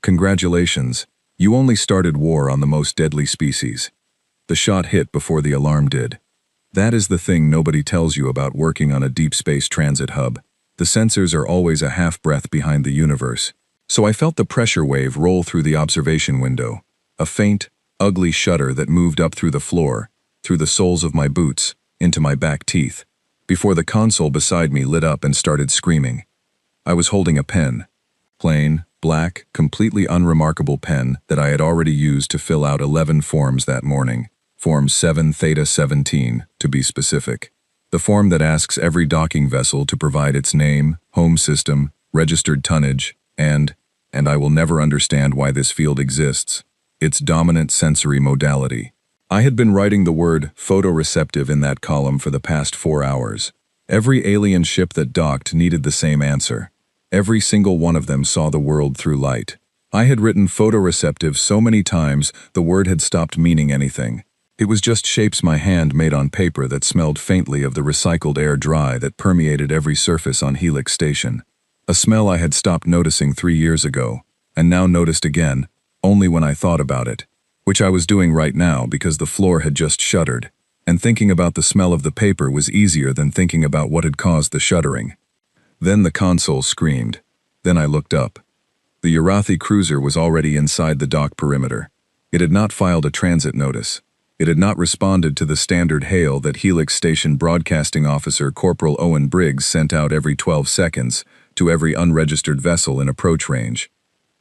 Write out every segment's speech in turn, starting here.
Congratulations, you only started war on the most deadly species. The shot hit before the alarm did. That is the thing nobody tells you about working on a deep space transit hub. The sensors are always a half-breath behind the universe. So I felt the pressure wave roll through the observation window, a faint, ugly shudder that moved up through the floor, through the soles of my boots, into my back teeth, before the console beside me lit up and started screaming. I was holding a pen. Plain, black, completely unremarkable pen that I had already used to fill out 11 forms that morning. Form 7 Theta 17, to be specific. The form that asks every docking vessel to provide its name, home system, registered tonnage, and I will never understand why this field exists, its dominant sensory modality. I had been writing the word photoreceptive in that column for the past 4 hours. Every alien ship that docked needed the same answer. Every single one of them saw the world through light. I had written photoreceptive so many times the word had stopped meaning anything. It was just shapes my hand made on paper that smelled faintly of the recycled air dry that permeated every surface on Helix Station. A smell I had stopped noticing 3 years ago, and now noticed again, only when I thought about it, which I was doing right now because the floor had just shuddered, and thinking about the smell of the paper was easier than thinking about what had caused the shuddering. Then the console screamed. Then I looked up. The Urathi cruiser was already inside the dock perimeter. It had not filed a transit notice. It had not responded to the standard hail that Helix Station Broadcasting Officer Corporal Owen Briggs sent out every 12 seconds to every unregistered vessel in approach range.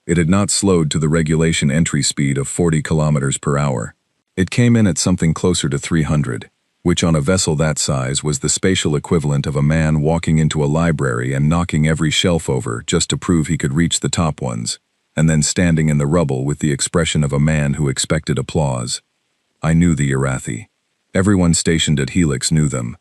It had not slowed to the regulation entry speed of 40 kilometers per hour. It came in at something closer to 300, which on a vessel that size was the spatial equivalent of a man walking into a library and knocking every shelf over just to prove he could reach the top ones, and then standing in the rubble with the expression of a man who expected applause. I knew the Urathi. Everyone stationed at Helix knew them.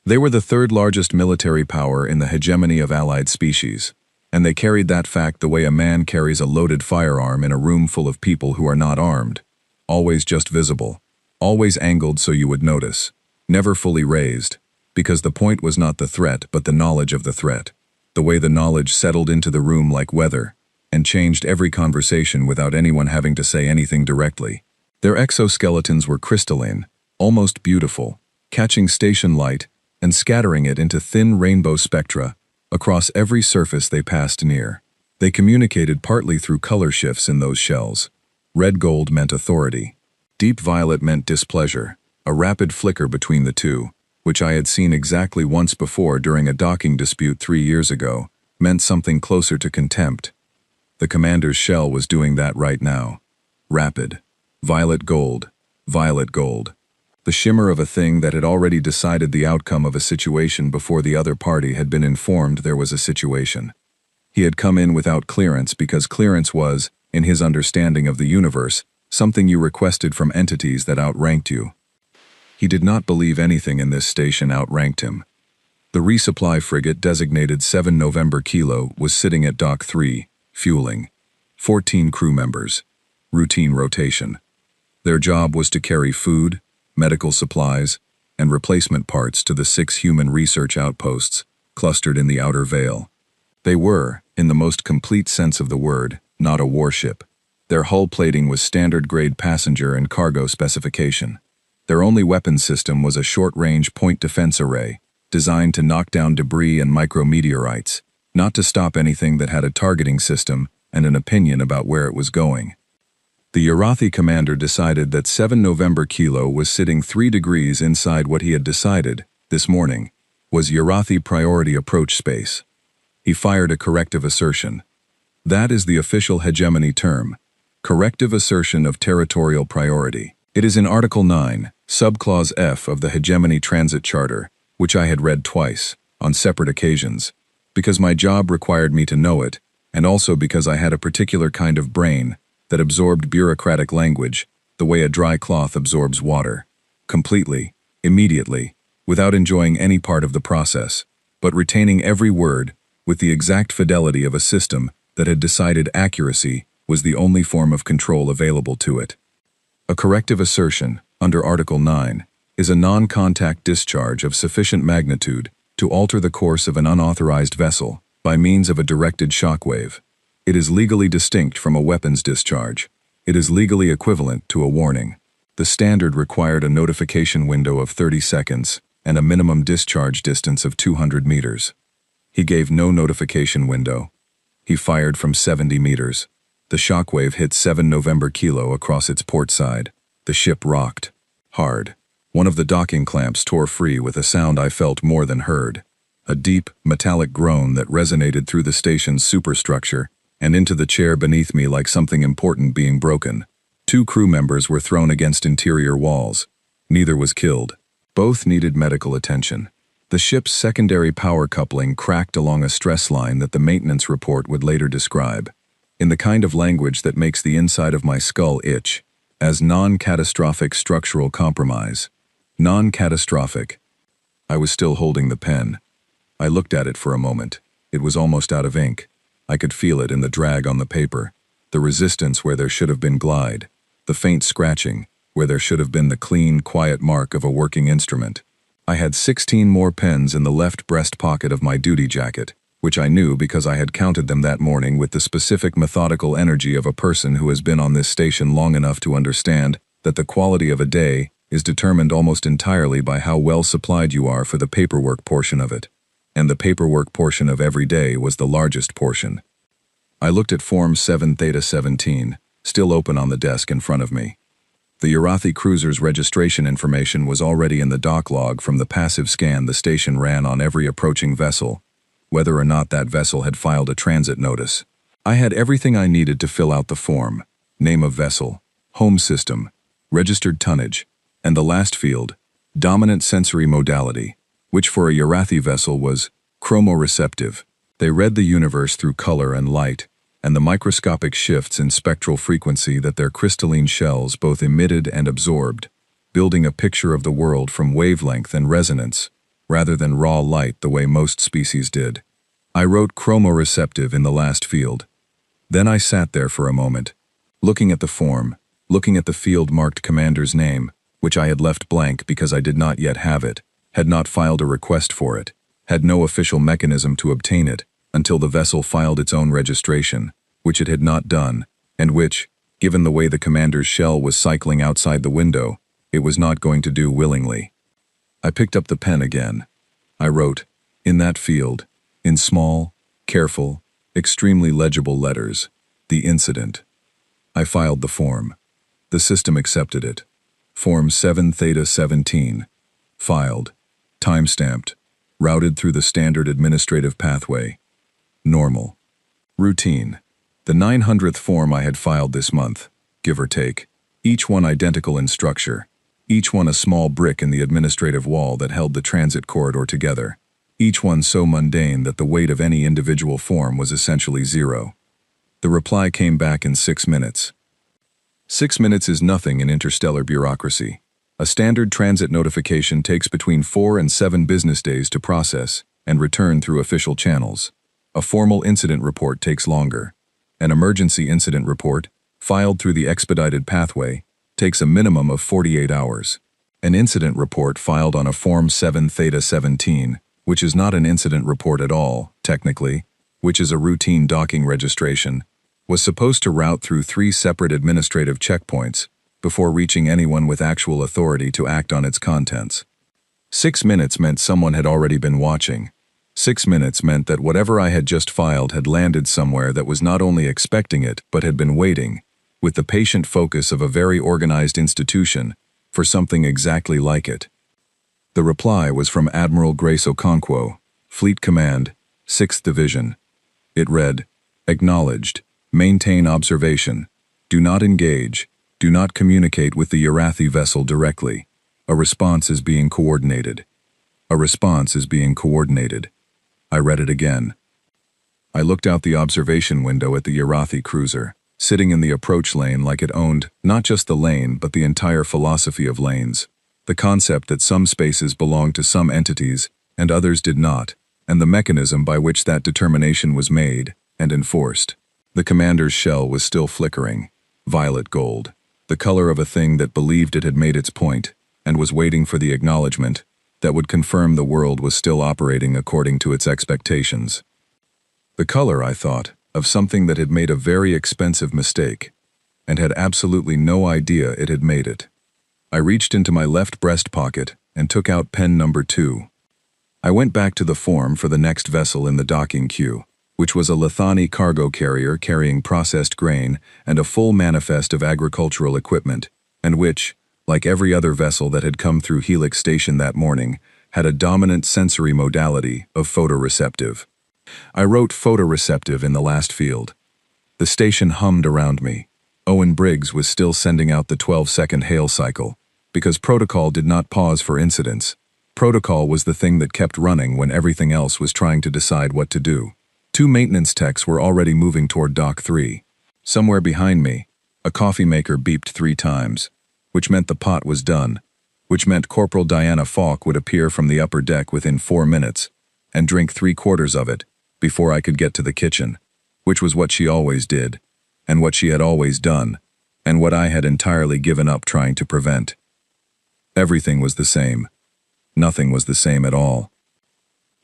They were the third largest military power in the hegemony of allied species, and they carried that fact the way a man carries a loaded firearm in a room full of people who are not armed, always just visible, always angled so you would notice, never fully raised, because the point was not the threat but the knowledge of the threat, the way the knowledge settled into the room like weather, and changed every conversation without anyone having to say anything directly. Their exoskeletons were crystalline, almost beautiful, catching station light and scattering it into thin rainbow spectra across every surface they passed near. They communicated partly through color shifts in those shells. Red gold meant authority. Deep violet meant displeasure, a rapid flicker between the two, which I had seen exactly once before during a docking dispute 3 years ago, meant something closer to contempt. The commander's shell was doing that right now. Rapid. Violet gold. Violet gold. The shimmer of a thing that had already decided the outcome of a situation before the other party had been informed there was a situation. He had come in without clearance because clearance was, in his understanding of the universe, something you requested from entities that outranked you. He did not believe anything in this station outranked him. The resupply frigate designated 7 November Kilo was sitting at Dock 3, fueling. 14 crew members. Routine rotation. Their job was to carry food, medical supplies, and replacement parts to the 6 human research outposts clustered in the outer veil. They were, in the most complete sense of the word, not a warship. Their hull plating was standard-grade passenger and cargo specification. Their only weapons system was a short-range point defense array, designed to knock down debris and micrometeorites, not to stop anything that had a targeting system and an opinion about where it was going. The Urathi commander decided that 7 November Kilo was sitting 3 degrees inside what he had decided, this morning, was Urathi priority approach space. He fired a corrective assertion. That is the official hegemony term, corrective assertion of territorial priority. It is in Article 9, Subclause F of the Hegemony Transit Charter, which I had read twice, on separate occasions, because my job required me to know it, and also because I had a particular kind of brain that absorbed bureaucratic language the way a dry cloth absorbs water, completely, immediately, without enjoying any part of the process, but retaining every word with the exact fidelity of a system that had decided accuracy was the only form of control available to it. A corrective assertion, under Article 9, is a non-contact discharge of sufficient magnitude to alter the course of an unauthorized vessel by means of a directed shockwave. It is legally distinct from a weapons discharge. It is legally equivalent to a warning. The standard required a notification window of 30 seconds and a minimum discharge distance of 200 meters. He gave no notification window. He fired from 70 meters. The shockwave hit 7 November Kilo across its port side. The ship rocked. Hard. One of the docking clamps tore free with a sound I felt more than heard. A deep, metallic groan that resonated through the station's superstructure and into the chair beneath me like something important being broken. 2 crew members were thrown against interior walls. Neither was killed. Both needed medical attention. The ship's secondary power coupling cracked along a stress line that the maintenance report would later describe, in the kind of language that makes the inside of my skull itch, as non-catastrophic structural compromise. Non-catastrophic. I was still holding the pen. I looked at it for a moment. It was almost out of ink. I could feel it in the drag on the paper, the resistance where there should have been glide, the faint scratching where there should have been the clean, quiet mark of a working instrument. I had 16 more pens in the left breast pocket of my duty jacket, which I knew because I had counted them that morning with the specific methodical energy of a person who has been on this station long enough to understand that the quality of a day is determined almost entirely by how well supplied you are for the paperwork portion of it. And the paperwork portion of every day was the largest portion. I looked at Form 7 Theta 17, still open on the desk in front of me. The Urathi cruiser's registration information was already in the dock log from the passive scan the station ran on every approaching vessel, whether or not that vessel had filed a transit notice. I had everything I needed to fill out the form: name of vessel, home system, registered tonnage, and the last field, dominant sensory modality, which for a Urathi vessel was chromoreceptive. They read the universe through color and light, and the microscopic shifts in spectral frequency that their crystalline shells both emitted and absorbed, building a picture of the world from wavelength and resonance, rather than raw light the way most species did. I wrote chromoreceptive in the last field. Then I sat there for a moment, looking at the form, looking at the field marked commander's name, which I had left blank because I did not yet have it, had not filed a request for it, had no official mechanism to obtain it, until the vessel filed its own registration, which it had not done, and which, given the way the commander's shell was cycling outside the window, it was not going to do willingly. I picked up the pen again. I wrote, in that field, in small, careful, extremely legible letters, the incident. I filed the form. The system accepted it. Form 7 Theta 17. Filed. Time-stamped. Routed through the standard administrative pathway. Normal. Routine. The 900th form I had filed this month, give or take. Each one identical in structure. Each one a small brick in the administrative wall that held the transit corridor together. Each one so mundane that the weight of any individual form was essentially zero. The reply came back in 6 minutes. 6 minutes is nothing in interstellar bureaucracy. A standard transit notification takes between 4 and 7 business days to process and return through official channels. A formal incident report takes longer. An emergency incident report, filed through the expedited pathway, takes a minimum of 48 hours. An incident report filed on a Form 7 Theta 17, which is not an incident report at all, technically, which is a routine docking registration, was supposed to route through 3 separate administrative checkpoints before reaching anyone with actual authority to act on its contents. 6 minutes meant someone had already been watching. 6 minutes meant that whatever I had just filed had landed somewhere that was not only expecting it but had been waiting, with the patient focus of a very organized institution, for something exactly like it. The reply was from Admiral Grace Okonkwo, Fleet Command, 6th Division. It read, "Acknowledged. Maintain observation. Do not engage. Do not communicate with the Urathi vessel directly. A response is being coordinated. A response is being coordinated." I read it again. I looked out the observation window at the Urathi cruiser, sitting in the approach lane like it owned not just the lane but the entire philosophy of lanes. The concept that some spaces belonged to some entities and others did not, and the mechanism by which that determination was made and enforced. The commander's shell was still flickering, violet gold, the color of a thing that believed it had made its point and was waiting for the acknowledgement that would confirm the world was still operating according to its expectations. The color, I thought, of something that had made a very expensive mistake, and had absolutely no idea it had made it. I reached into my left breast pocket and took out pen number 2. I went back to the form for the next vessel in the docking queue, which was a Lithani cargo carrier carrying processed grain and a full manifest of agricultural equipment, and which, like every other vessel that had come through Helix Station that morning, had a dominant sensory modality of photoreceptive. I wrote photoreceptive in the last field. The station hummed around me. Owen Briggs was still sending out the 12-second hail cycle, because protocol did not pause for incidents. Protocol was the thing that kept running when everything else was trying to decide what to do. 2 maintenance techs were already moving toward Dock 3. Somewhere behind me, a coffee maker beeped 3 times, which meant the pot was done, which meant Corporal Diana Falk would appear from the upper deck within 4 minutes and drink 3/4 of it before I could get to the kitchen, which was what she always did, and what she had always done, and what I had entirely given up trying to prevent. Everything was the same. Nothing was the same at all.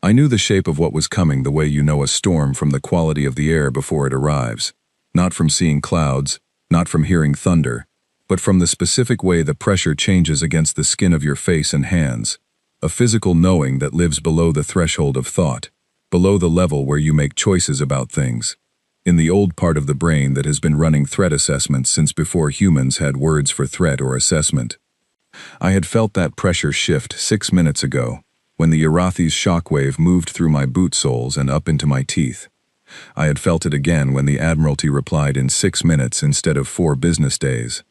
I knew the shape of what was coming the way you know a storm from the quality of the air before it arrives, not from seeing clouds, not from hearing thunder, but from the specific way the pressure changes against the skin of your face and hands, a physical knowing that lives below the threshold of thought, below the level where you make choices about things, in the old part of the brain that has been running threat assessments since before humans had words for threat or assessment. I had felt that pressure shift 6 minutes ago, when the Urathi's shockwave moved through my boot soles and up into my teeth. I had felt it again when the Admiralty replied in 6 minutes instead of 4 business days.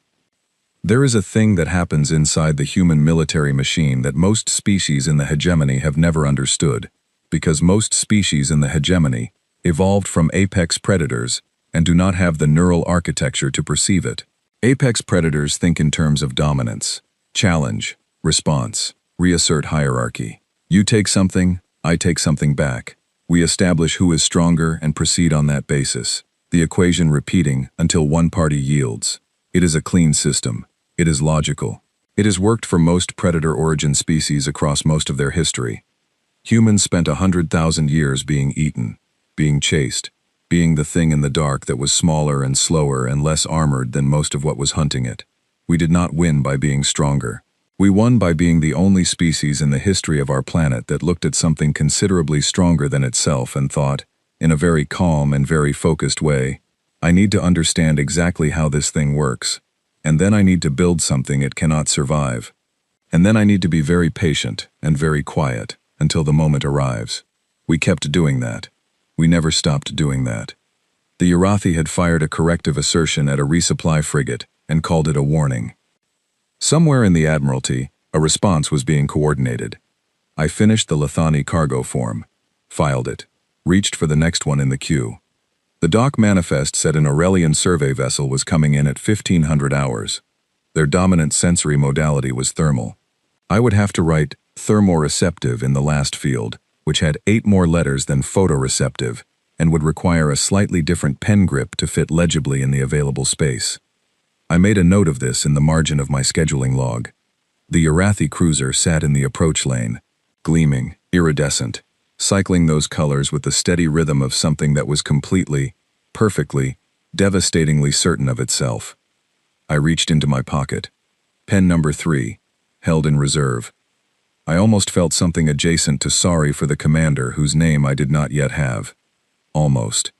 There is a thing that happens inside the human military machine that most species in the hegemony have never understood, because most species in the hegemony evolved from apex predators and do not have the neural architecture to perceive it. Apex predators think in terms of dominance, challenge, response, reassert hierarchy. You take something, I take something back. We establish who is stronger and proceed on that basis, the equation repeating until one party yields. It is a clean system. It is logical. It has worked for most predator origin species across most of their history. Humans spent 100,000 years being eaten, being chased, being the thing in the dark that was smaller and slower and less armored than most of what was hunting it. We did not win by being stronger. We won by being the only species in the history of our planet that looked at something considerably stronger than itself and thought, in a very calm and very focused way, I need to understand exactly how this thing works, and then I need to build something it cannot survive. And then I need to be very patient and very quiet until the moment arrives. We kept doing that. We never stopped doing that. The Urathi had fired a corrective assertion at a resupply frigate and called it a warning. Somewhere in the Admiralty, a response was being coordinated. I finished the Lithani cargo form, filed it, reached for the next one in the queue. The dock manifest said an Aurelian survey vessel was coming in at 1500 hours. Their dominant sensory modality was thermal. I would have to write thermoreceptive in the last field, which had 8 more letters than photoreceptive, and would require a slightly different pen grip to fit legibly in the available space. I made a note of this in the margin of my scheduling log. The Urathi cruiser sat in the approach lane, gleaming, iridescent, cycling those colors with the steady rhythm of something that was completely, perfectly, devastatingly certain of itself. I reached into my pocket. Pen number 3, held in reserve. I almost felt something adjacent to sorry for the commander whose name I did not yet have. Almost.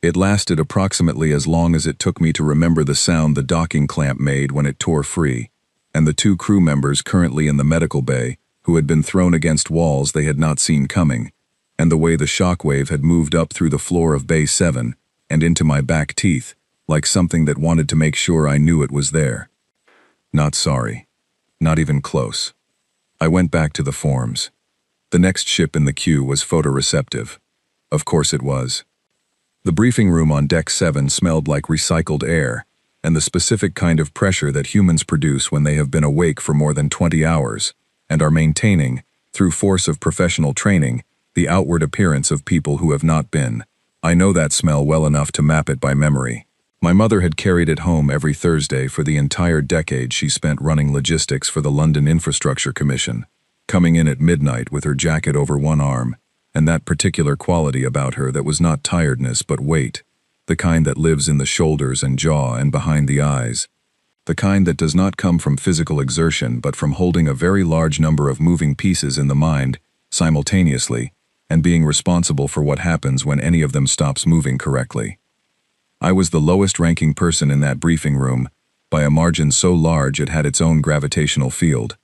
It lasted approximately as long as it took me to remember the sound the docking clamp made when it tore free, and the 2 crew members currently in the medical bay who had been thrown against walls they had not seen coming, and the way the shockwave had moved up through the floor of Bay 7 and into my back teeth, like something that wanted to make sure I knew it was there. Not sorry. Not even close. I went back to the forms. The next ship in the queue was photoreceptive. Of course it was. The briefing room on Deck 7 smelled like recycled air, and the specific kind of pressure that humans produce when they have been awake for more than 20 hours, and are maintaining, through force of professional training, the outward appearance of people who have not been. I know that smell well enough to map it by memory. My mother had carried it home every Thursday for the entire decade she spent running logistics for the London Infrastructure Commission, coming in at midnight with her jacket over one arm, and that particular quality about her that was not tiredness but weight, the kind that lives in the shoulders and jaw and behind the eyes, the kind that does not come from physical exertion but from holding a very large number of moving pieces in the mind simultaneously and being responsible for what happens when any of them stops moving correctly. I was the lowest-ranking person in that briefing room, by a margin so large it had its own gravitational field.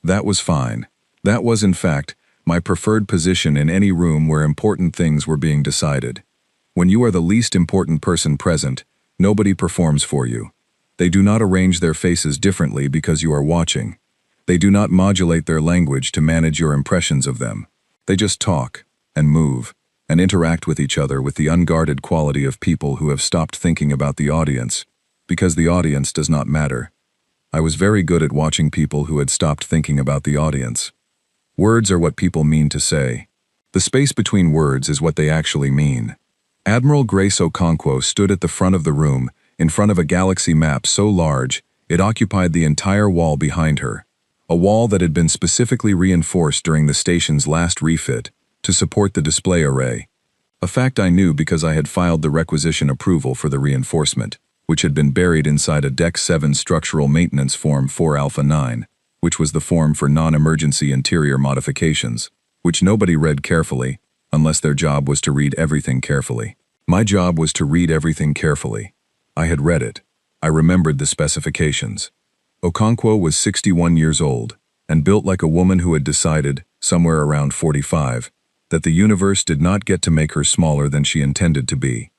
That was fine. That was, in fact, my preferred position in any room where important things were being decided. When you are the least important person present, nobody performs for you. They do not arrange their faces differently because you are watching. They do not modulate their language to manage your impressions of them. They just talk, and move, and interact with each other with the unguarded quality of people who have stopped thinking about the audience, because the audience does not matter. I was very good at watching people who had stopped thinking about the audience. Words are what people mean to say. The space between words is what they actually mean. Admiral Grace Okonkwo stood at the front of the room, in front of a galaxy map so large it occupied the entire wall behind her, a wall that had been specifically reinforced during the station's last refit to support the display array. A fact I knew because I had filed the requisition approval for the reinforcement, which had been buried inside a Deck 7 Structural Maintenance Form 4 Alpha 9, which was the form for non-emergency interior modifications, which nobody read carefully, unless their job was to read everything carefully. My job was to read everything carefully. I had read it. I remembered the specifications. Okonkwo was 61 years old, and built like a woman who had decided, somewhere around 45, that the universe did not get to make her smaller than she intended to be.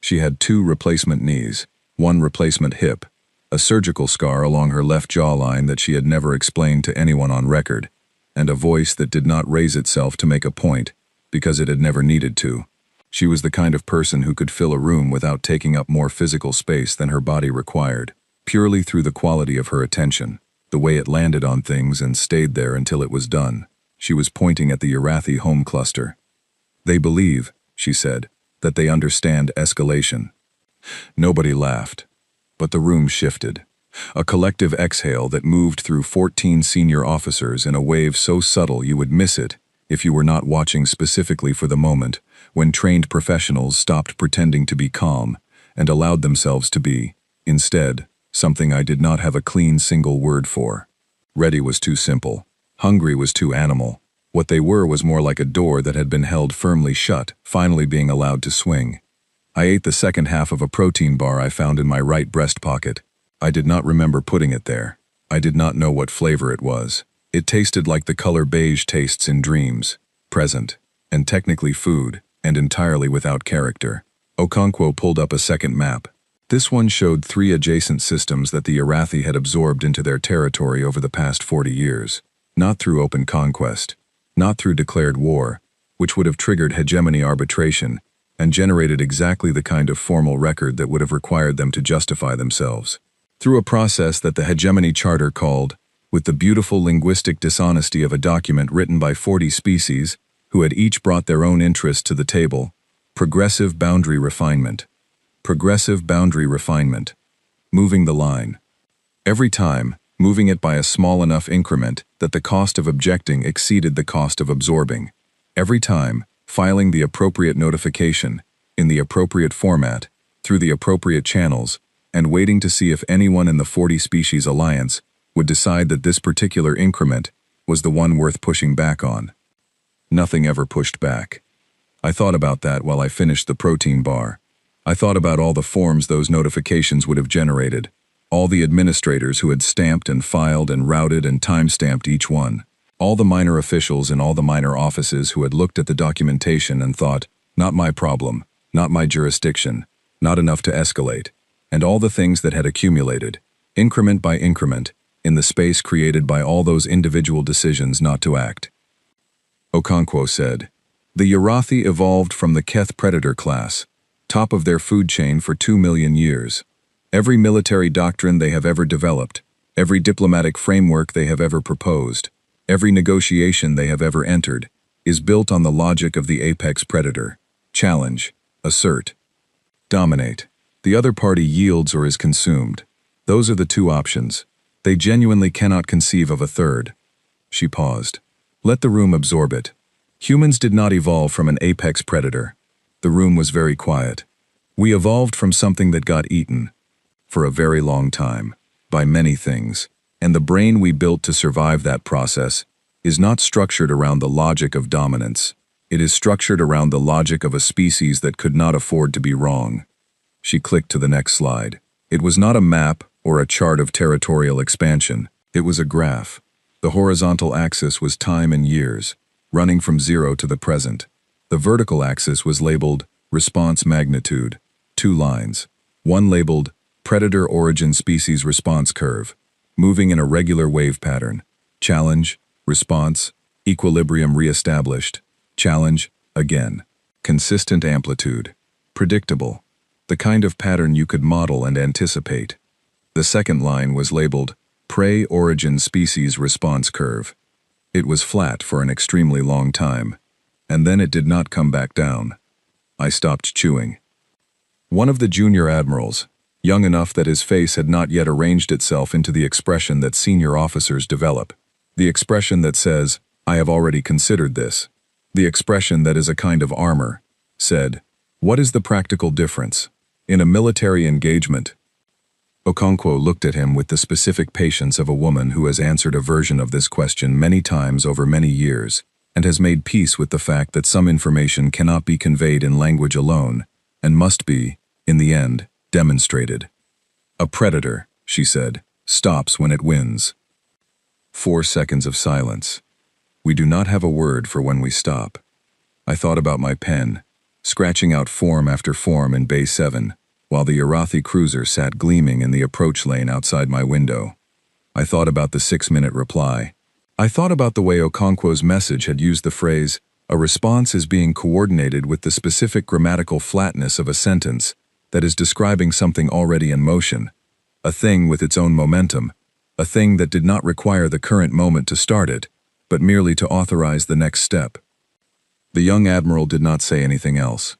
She had 2 replacement knees, 1 replacement hip, a surgical scar along her left jawline that she had never explained to anyone on record, and a voice that did not raise itself to make a point, because it had never needed to. She was the kind of person who could fill a room without taking up more physical space than her body required, purely through the quality of her attention, the way it landed on things and stayed there until it was done. She was pointing at the Urathi home cluster. "They believe," she said, "that they understand escalation." Nobody laughed, but the room shifted. A collective exhale that moved through 14 senior officers in a wave so subtle you would miss it if you were not watching specifically for the moment when trained professionals stopped pretending to be calm and allowed themselves to be, instead, something I did not have a clean single word for. Ready was too simple. Hungry was too animal. What they were was more like a door that had been held firmly shut, finally being allowed to swing. I ate the second half of a protein bar I found in my right breast pocket. I did not remember putting it there. I did not know what flavor it was. It tasted like the color beige tastes in dreams, present, and technically food, and entirely without character. Okonkwo pulled up a second map. This one showed 3 adjacent systems that the Urathi had absorbed into their territory over the past 40 years. Not through open conquest, not through declared war, which would have triggered hegemony arbitration and generated exactly the kind of formal record that would have required them to justify themselves. Through a process that the hegemony charter called, with the beautiful linguistic dishonesty of a document written by 40 species who had each brought their own interest to the table, progressive boundary refinement. Progressive boundary refinement. Moving the line. Every time, moving it by a small enough increment that the cost of objecting exceeded the cost of absorbing. Every time, filing the appropriate notification, in the appropriate format, through the appropriate channels, and waiting to see if anyone in the 40 species alliance would decide that this particular increment was the one worth pushing back on. Nothing ever pushed back. I thought about that while I finished the protein bar. I thought about all the forms those notifications would have generated, all the administrators who had stamped and filed and routed and time-stamped each one, all the minor officials in all the minor offices who had looked at the documentation and thought, not my problem, not my jurisdiction, not enough to escalate, and all the things that had accumulated, increment by increment, in the space created by all those individual decisions not to act. Okonkwo said, "The Urathi evolved from the Keth predator class, top of their food chain for 2 million years. Every military doctrine they have ever developed, every diplomatic framework they have ever proposed, every negotiation they have ever entered, is built on the logic of the apex predator. Challenge, assert, dominate. The other party yields or is consumed. Those are the 2 options. They genuinely cannot conceive of a third." She paused. Let the room absorb it. Humans did not evolve from an apex predator. The room was very quiet. We evolved from something that got eaten, for a very long time, by many things, and the brain we built to survive that process is not structured around the logic of dominance. It is structured around the logic of a species that could not afford to be wrong. She clicked to the next slide. It was not a map or a chart of territorial expansion. It was a graph. The horizontal axis was time and years, running from 0 to the present. The vertical axis was labeled response magnitude, 2 lines. One labeled predator origin species response curve, moving in a regular wave pattern. Challenge, response, equilibrium reestablished. Challenge, again. Consistent amplitude. Predictable. The kind of pattern you could model and anticipate. The second line was labeled prey origin species response curve. It was flat for an extremely long time, and then it did not come back down. I stopped chewing. One of the junior admirals, young enough that his face had not yet arranged itself into the expression that senior officers develop, the expression that says, "I have already considered this," the expression that is a kind of armor, said, "What is the practical difference? In a military engagement?" Okonkwo looked at him with the specific patience of a woman who has answered a version of this question many times over many years, and has made peace with the fact that some information cannot be conveyed in language alone, and must be, in the end, demonstrated. "A predator," she said, "stops when it wins." 4 seconds of silence. We do not have a word for when we stop. I thought about my pen, scratching out form after form in Bay 7, while the Arathi cruiser sat gleaming in the approach lane outside my window. I thought about the 6-minute reply. I thought about the way Okonkwo's message had used the phrase, "A response is being coordinated with the specific grammatical flatness of a sentence that is describing something already in motion, a thing with its own momentum, a thing that did not require the current moment to start it, but merely to authorize the next step." The young admiral did not say anything else.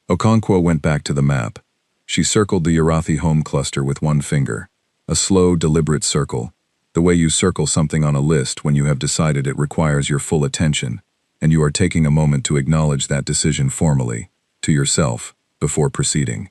Okonkwo went back to the map. She circled the Arathi home cluster with one finger, a slow, deliberate circle, the way you circle something on a list when you have decided it requires your full attention, and you are taking a moment to acknowledge that decision formally, to yourself, before proceeding.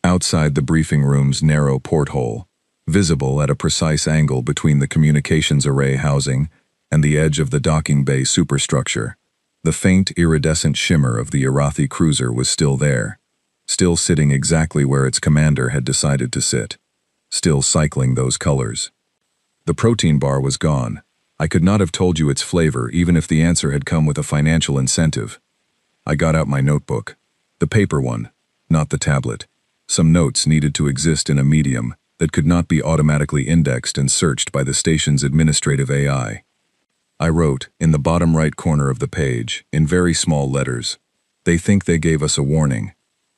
Outside the briefing room's narrow porthole, visible at a precise angle between the communications array housing and the edge of the docking bay superstructure, the faint iridescent shimmer of the Arathi cruiser was still there, still sitting exactly where its commander had decided to sit, still cycling those colors. The protein bar was gone. I could not have told you its flavor even if the answer had come with a financial incentive. I got out my notebook, the paper one, not the tablet. Some notes needed to exist in a medium that could not be automatically indexed and searched by the station's administrative AI. I wrote, in the bottom right corner of the page, in very small letters, "They think they gave us a warning."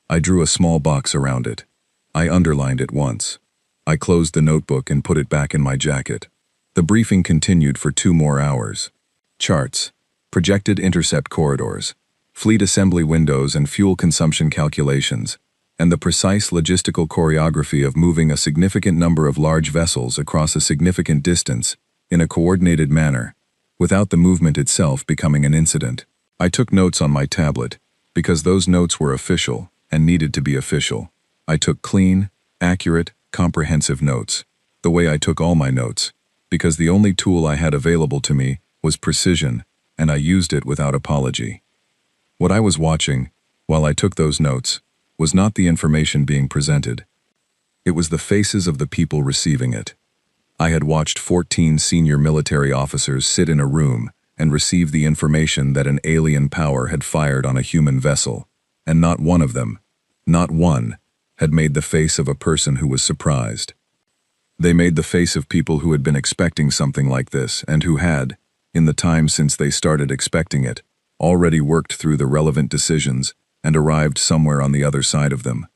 I drew a small box around it. I underlined it once. I closed the notebook and put it back in my jacket. The briefing continued for 2 more hours. Charts, projected intercept corridors, fleet assembly windows and fuel consumption calculations, and the precise logistical choreography of moving a significant number of large vessels across a significant distance in a coordinated manner, without the movement itself becoming an incident. I took notes on my tablet, because those notes were official and needed to be official. I took clean, accurate, comprehensive notes, the way I took all my notes, because the only tool I had available to me was precision, and I used it without apology. What I was watching, while I took those notes, was not the information being presented. It was the faces of the people receiving it. I had watched 14 senior military officers sit in a room and receive the information that an alien power had fired on a human vessel, and not one of them, not one, had made the face of a person who was surprised. They made the face of people who had been expecting something like this and who had, in the time since they started expecting it, already worked through the relevant decisions and arrived somewhere on the other side of them.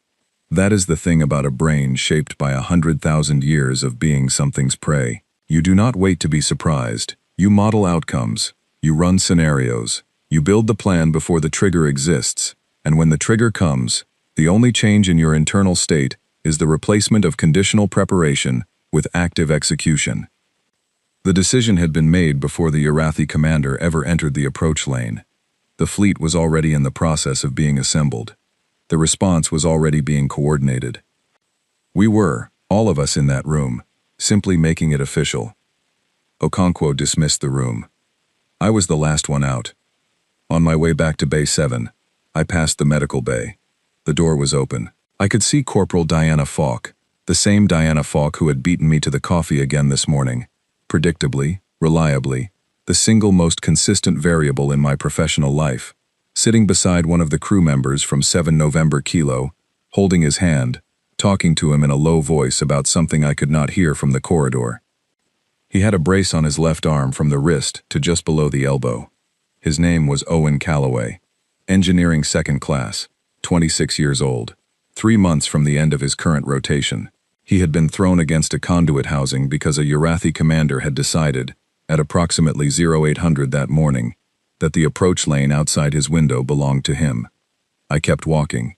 That is the thing about a brain shaped by 100,000 years of being something's prey. You do not wait to be surprised. You model outcomes. You run scenarios. You build the plan before the trigger exists. And when the trigger comes, the only change in your internal state is the replacement of conditional preparation with active execution. The decision had been made before the Arathi commander ever entered the approach lane. The fleet was already in the process of being assembled. The response was already being coordinated. We were, all of us in that room, simply making it official. Okonkwo dismissed the room. I was the last one out. On my way back to Bay 7, I passed the medical bay. The door was open. I could see Corporal Diana Falk, the same Diana Falk who had beaten me to the coffee again this morning. Predictably, reliably, the single most consistent variable in my professional life, sitting beside one of the crew members from 7 November Kilo, holding his hand, talking to him in a low voice about something I could not hear from the corridor. He had a brace on his left arm from the wrist to just below the elbow. His name was Owen Calloway, engineering second class, 26 years old, 3 months from the end of his current rotation. He had been thrown against a conduit housing because a Urathi commander had decided, at approximately 0800 that morning, that the approach lane outside his window belonged to him. I kept walking.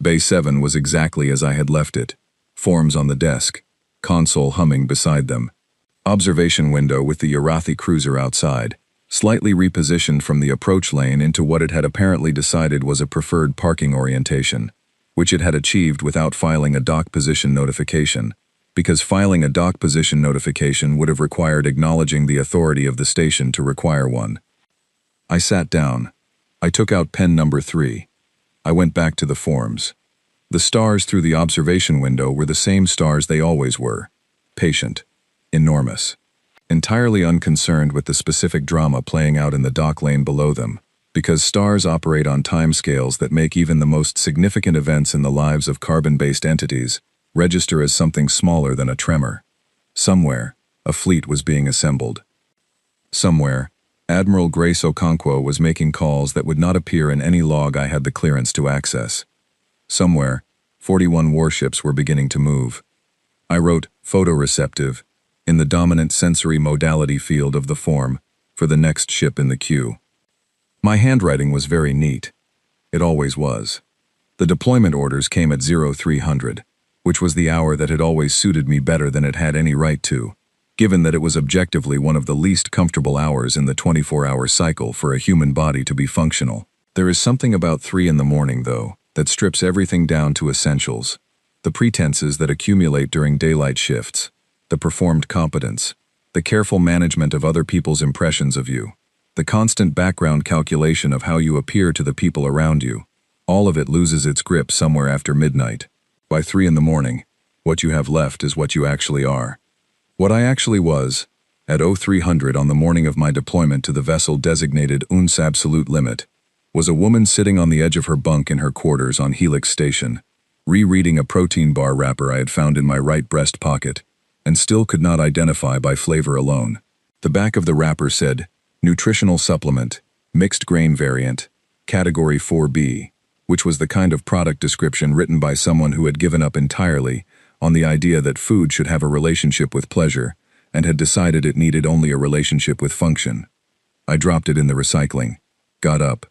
Bay 7 was exactly as I had left it, forms on the desk, console humming beside them. Observation window with the Urathi cruiser outside, slightly repositioned from the approach lane into what it had apparently decided was a preferred parking orientation, which it had achieved without filing a dock position notification, because filing a dock position notification would have required acknowledging the authority of the station to require one. I sat down. I took out pen number 3. I went back to the forms. The stars through the observation window were the same stars they always were. Patient. Enormous. Entirely unconcerned with the specific drama playing out in the dock lane below them, because stars operate on timescales that make even the most significant events in the lives of carbon-based entities register as something smaller than a tremor. Somewhere, a fleet was being assembled. Somewhere, Admiral Grace Okonkwo was making calls that would not appear in any log I had the clearance to access. Somewhere, 41 warships were beginning to move. I wrote photoreceptive in the dominant sensory modality field of the form for the next ship in the queue. My handwriting was very neat. It always was. The deployment orders came at 0300, which was the hour that had always suited me better than it had any right to, given that it was objectively one of the least comfortable hours in the 24-hour cycle for a human body to be functional. There is something about 3 in the morning, though, that strips everything down to essentials. The pretenses that accumulate during daylight shifts, the performed competence, the careful management of other people's impressions of you, the constant background calculation of how you appear to the people around you, all of it loses its grip somewhere after midnight. By 3 in the morning, what you have left is what you actually are. What I actually was, at 0300 on the morning of my deployment to the vessel designated Uns Absolute Limit, was a woman sitting on the edge of her bunk in her quarters on Helix Station, rereading a protein bar wrapper I had found in my right breast pocket, and still could not identify by flavor alone. The back of the wrapper said, Nutritional Supplement, Mixed Grain Variant, Category 4B, which was the kind of product description written by someone who had given up entirely on the idea that food should have a relationship with pleasure, and had decided it needed only a relationship with function. I dropped it in the recycling, got up,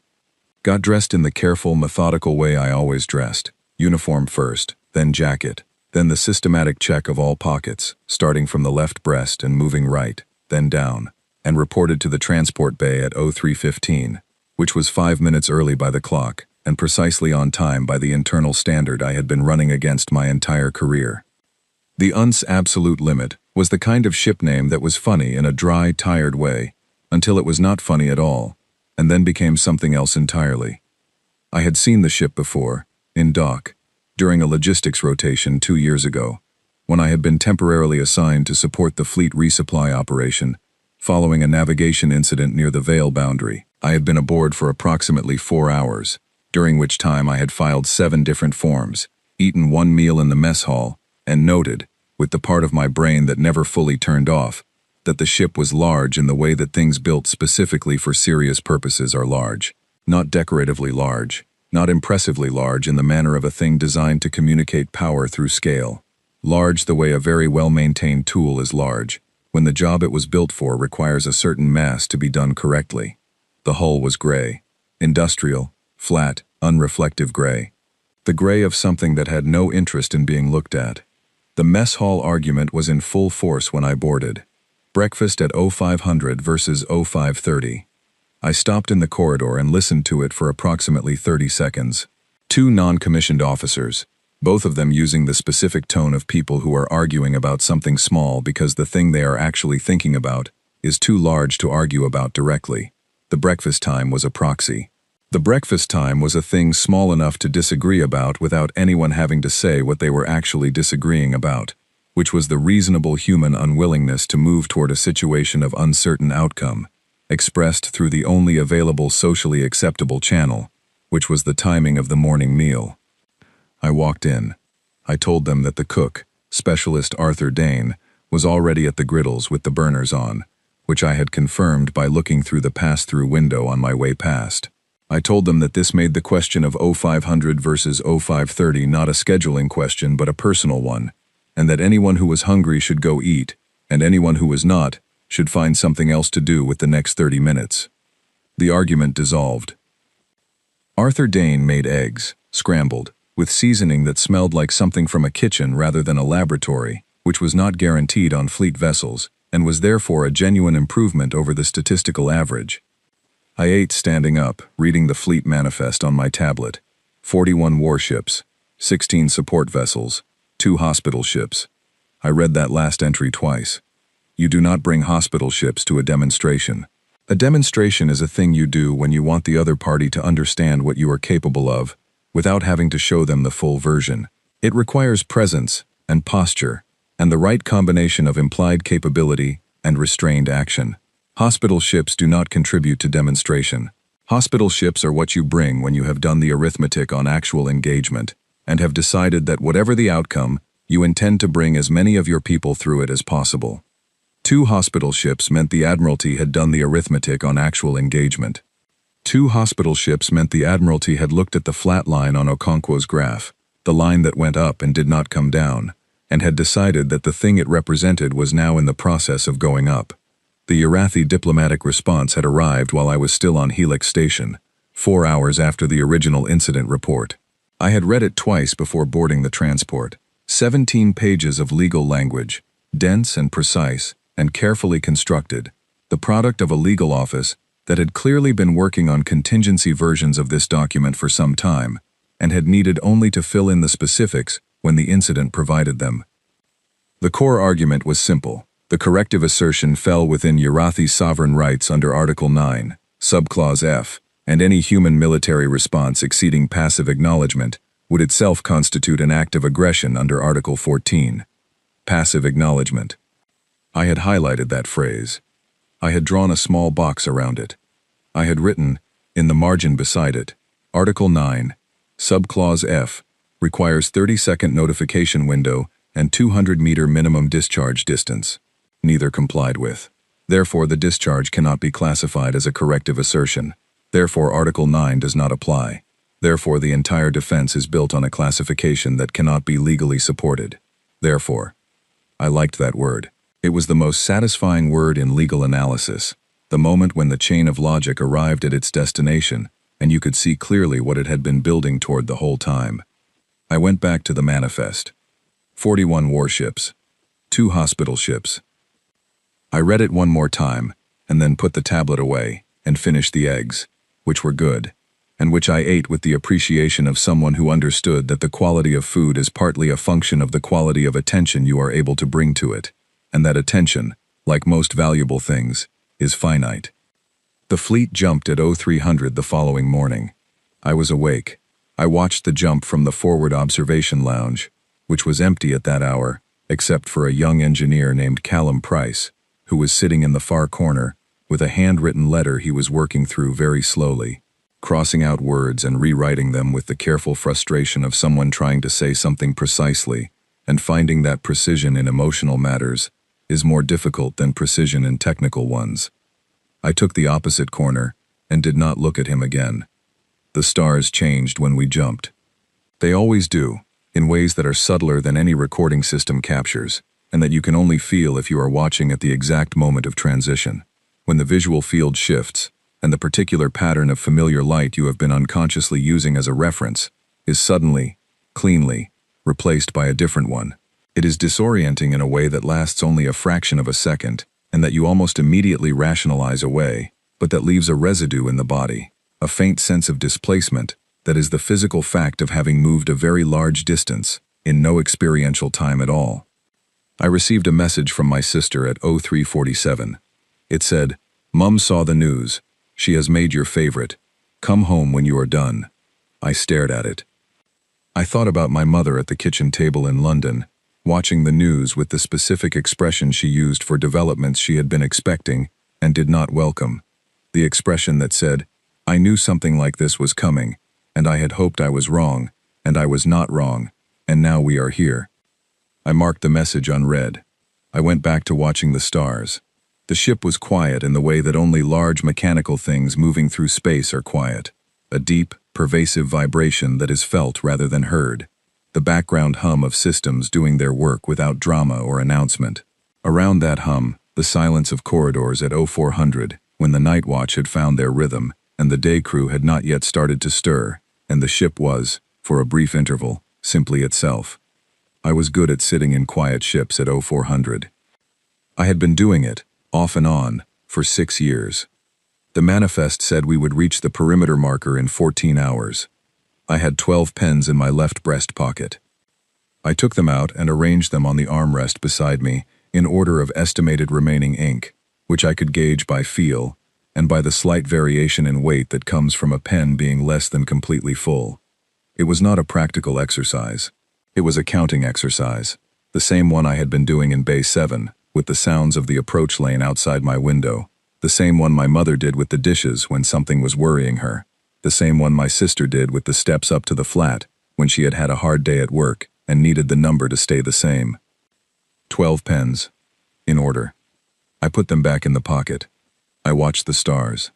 got dressed in the careful, methodical way I always dressed, uniform first, then jacket, then the systematic check of all pockets, starting from the left breast and moving right, then down, and reported to the transport bay at 0315, which was 5 minutes early by the clock, and precisely on time by the internal standard I had been running against my entire career. The Uns Absolute Limit was the kind of ship name that was funny in a dry, tired way, until it was not funny at all, and then became something else entirely. I had seen the ship before, in dock, during a logistics rotation 2 years ago, when I had been temporarily assigned to support the fleet resupply operation, following a navigation incident near the Vale boundary. I had been aboard for approximately 4 hours, during which time I had filed 7 different forms, eaten 1 meal in the mess hall, and noted, with the part of my brain that never fully turned off, that the ship was large in the way that things built specifically for serious purposes are large. Not decoratively large, not impressively large in the manner of a thing designed to communicate power through scale. Large the way a very well-maintained tool is large, when the job it was built for requires a certain mass to be done correctly. The hull was gray, industrial, flat, unreflective gray. The gray of something that had no interest in being looked at. The mess hall argument was in full force when I boarded. Breakfast at 0500 versus 0530. I stopped in the corridor and listened to it for approximately 30 seconds. Two non-commissioned officers, both of them using the specific tone of people who are arguing about something small because the thing they are actually thinking about is too large to argue about directly. The breakfast time was a proxy. The breakfast time was a thing small enough to disagree about without anyone having to say what they were actually disagreeing about, which was the reasonable human unwillingness to move toward a situation of uncertain outcome, expressed through the only available socially acceptable channel, which was the timing of the morning meal. I walked in. I told them that the cook, Specialist Arthur Dane, was already at the griddles with the burners on, which I had confirmed by looking through the pass-through window on my way past. I told them that this made the question of 0500 versus 0530 not a scheduling question but a personal one, and that anyone who was hungry should go eat, and anyone who was not should find something else to do with the next 30 minutes. The argument dissolved. Arthur Dane made eggs, scrambled, with seasoning that smelled like something from a kitchen rather than a laboratory, which was not guaranteed on fleet vessels, and was therefore a genuine improvement over the statistical average. I ate standing up, reading the fleet manifest on my tablet. 41 warships, 16 support vessels, 2 hospital ships. I read that last entry twice. You do not bring hospital ships to a demonstration. A demonstration is a thing you do when you want the other party to understand what you are capable of, without having to show them the full version. It requires presence and posture, and the right combination of implied capability and restrained action. Hospital ships do not contribute to demonstration. Hospital ships are what you bring when you have done the arithmetic on actual engagement, and have decided that whatever the outcome, you intend to bring as many of your people through it as possible. 2 hospital ships meant the Admiralty had done the arithmetic on actual engagement. 2 hospital ships meant the Admiralty had looked at the flat line on Okonkwo's graph, the line that went up and did not come down, and had decided that the thing it represented was now in the process of going up. The Urathi diplomatic response had arrived while I was still on Helix Station, 4 hours after the original incident report. I had read it twice before boarding the transport. 17 pages of legal language, dense and precise, and carefully constructed, the product of a legal office that had clearly been working on contingency versions of this document for some time, and had needed only to fill in the specifics when the incident provided them. The core argument was simple. The corrective assertion fell within Urathi's sovereign rights under Article 9, Subclause F, and any human military response exceeding passive acknowledgement would itself constitute an act of aggression under Article 14. Passive acknowledgement. I had highlighted that phrase. I had drawn a small box around it. I had written, in the margin beside it, Article 9, Subclause F, requires 30-second notification window and 200-meter minimum discharge distance. Neither complied with. Therefore, the discharge cannot be classified as a corrective assertion. Therefore, Article 9 does not apply. Therefore, the entire defense is built on a classification that cannot be legally supported. Therefore, I liked that word. It was the most satisfying word in legal analysis, the moment when the chain of logic arrived at its destination, and you could see clearly what it had been building toward the whole time. I went back to the manifest. 41 warships, 2 hospital ships. I read it one more time, and then put the tablet away, and finished the eggs, which were good, and which I ate with the appreciation of someone who understood that the quality of food is partly a function of the quality of attention you are able to bring to it, and that attention, like most valuable things, is finite. The fleet jumped at 0300 the following morning. I was awake. I watched the jump from the forward observation lounge, which was empty at that hour, except for a young engineer named Callum Price, who was sitting in the far corner, with a handwritten letter he was working through very slowly, crossing out words and rewriting them with the careful frustration of someone trying to say something precisely, and finding that precision in emotional matters is more difficult than precision in technical ones. I took the opposite corner and did not look at him again. The stars changed when we jumped. They always do, in ways that are subtler than any recording system captures, and that you can only feel if you are watching at the exact moment of transition, when the visual field shifts, and the particular pattern of familiar light you have been unconsciously using as a reference is suddenly, cleanly, replaced by a different one. It is disorienting in a way that lasts only a fraction of a second, and that you almost immediately rationalize away, but that leaves a residue in the body, a faint sense of displacement that is the physical fact of having moved a very large distance in no experiential time at all. I received a message from my sister at 03:47. It said, "Mum saw the news. She has made your favorite. Come home when you are done." I stared at it. I thought about my mother at the kitchen table in London, watching the news with the specific expression she used for developments she had been expecting and did not welcome. The expression that said, "I knew something like this was coming, and I had hoped I was wrong, and I was not wrong, and now we are here." I marked the message unread. I went back to watching the stars. The ship was quiet in the way that only large mechanical things moving through space are quiet. A deep, pervasive vibration that is felt rather than heard. The background hum of systems doing their work without drama or announcement. Around that hum, the silence of corridors at 0400, when the night watch had found their rhythm, and the day crew had not yet started to stir, and the ship was, for a brief interval, simply itself. I was good at sitting in quiet ships at 0400. I had been doing it, off and on, for 6 years. The manifest said we would reach the perimeter marker in 14 hours. I had 12 pens in my left breast pocket. I took them out and arranged them on the armrest beside me in order of estimated remaining ink, which I could gauge by feel, and by the slight variation in weight that comes from a pen being less than completely full. It was not a practical exercise. It was a counting exercise, the same one I had been doing in Bay 7, with the sounds of the approach lane outside my window, the same one my mother did with the dishes when something was worrying her, the same one my sister did with the steps up to the flat when she had had a hard day at work and needed the number to stay the same. 12 pens. In order. I put them back in the pocket. I watched the stars.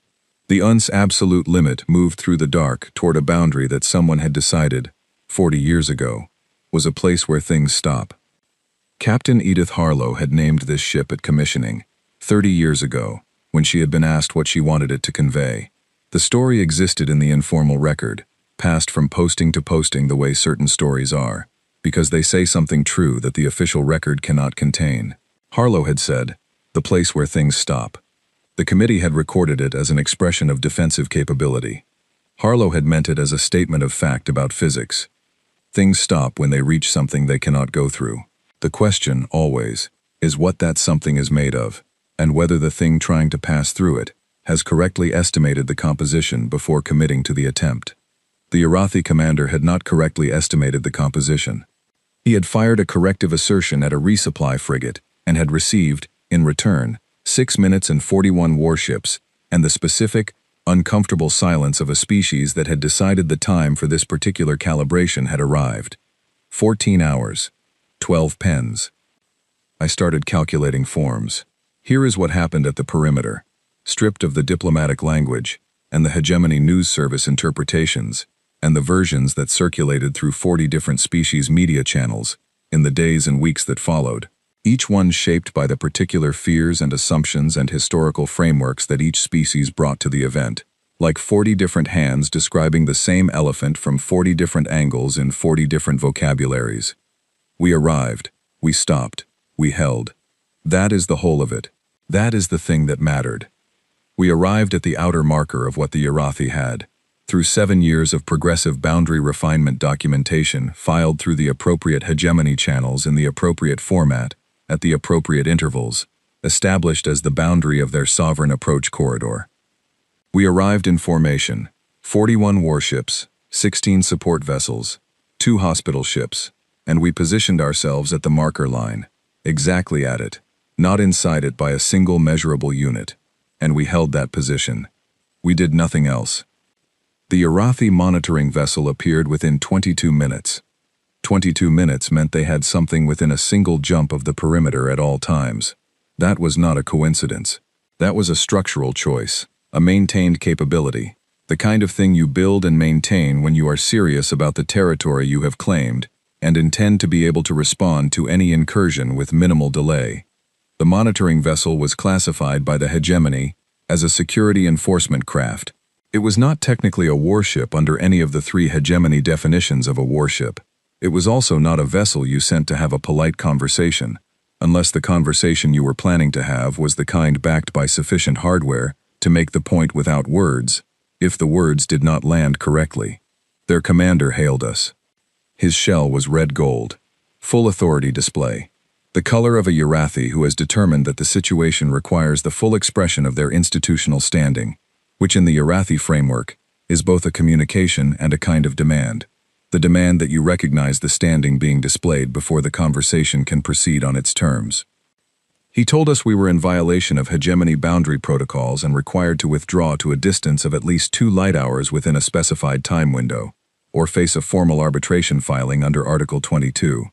The UN's absolute limit moved through the dark toward a boundary that someone had decided, 40 years ago, was a place where things stop. Captain Edith Harlow had named this ship at commissioning, 30 years ago, when she had been asked what she wanted it to convey. The story existed in the informal record, passed from posting to posting the way certain stories are, because they say something true that the official record cannot contain. Harlow had said, "The place where things stop." The committee had recorded it as an expression of defensive capability. Harlow had meant it as a statement of fact about physics. Things stop when they reach something they cannot go through. The question, always, is what that something is made of, and whether the thing trying to pass through it has correctly estimated the composition before committing to the attempt. The Arathi commander had not correctly estimated the composition. He had fired a corrective assertion at a resupply frigate and had received, in return, 6 minutes and 41 warships and the specific, uncomfortable silence of a species that had decided the time for this particular calibration had arrived. 14 hours. 12 pens. I started calculating forms. Here is what happened at the perimeter. Stripped of the diplomatic language, and the hegemony news service interpretations, and the versions that circulated through 40 different species media channels, in the days and weeks that followed, each one shaped by the particular fears and assumptions and historical frameworks that each species brought to the event, like 40 different hands describing the same elephant from 40 different angles in 40 different vocabularies. We arrived, we stopped, we held. That is the whole of it. That is the thing that mattered. We arrived at the outer marker of what the Arathi had, through 7 years of progressive boundary refinement documentation filed through the appropriate hegemony channels in the appropriate format, at the appropriate intervals, established as the boundary of their sovereign approach corridor. We arrived in formation, 41 warships, 16 support vessels, 2 hospital ships, and we positioned ourselves at the marker line, exactly at it, not inside it by a single measurable unit, and we held that position. We did nothing else. The Arathi monitoring vessel appeared within 22 minutes. 22 minutes meant they had something within a single jump of the perimeter at all times. That was not a coincidence. That was a structural choice, a maintained capability, the kind of thing you build and maintain when you are serious about the territory you have claimed and intend to be able to respond to any incursion with minimal delay. The monitoring vessel was classified by the hegemony as a security enforcement craft. It was not technically a warship under any of the 3 hegemony definitions of a warship. It was also not a vessel you sent to have a polite conversation, unless the conversation you were planning to have was the kind backed by sufficient hardware to make the point without words, if the words did not land correctly. Their commander hailed us. His shell was red gold. Full authority display. The color of a Urathi who has determined that the situation requires the full expression of their institutional standing, which in the Urathi framework is both a communication and a kind of demand. The demand that you recognize the standing being displayed before the conversation can proceed on its terms. He told us we were in violation of hegemony boundary protocols and required to withdraw to a distance of at least 2 light hours within a specified time window, or face a formal arbitration filing under Article 22.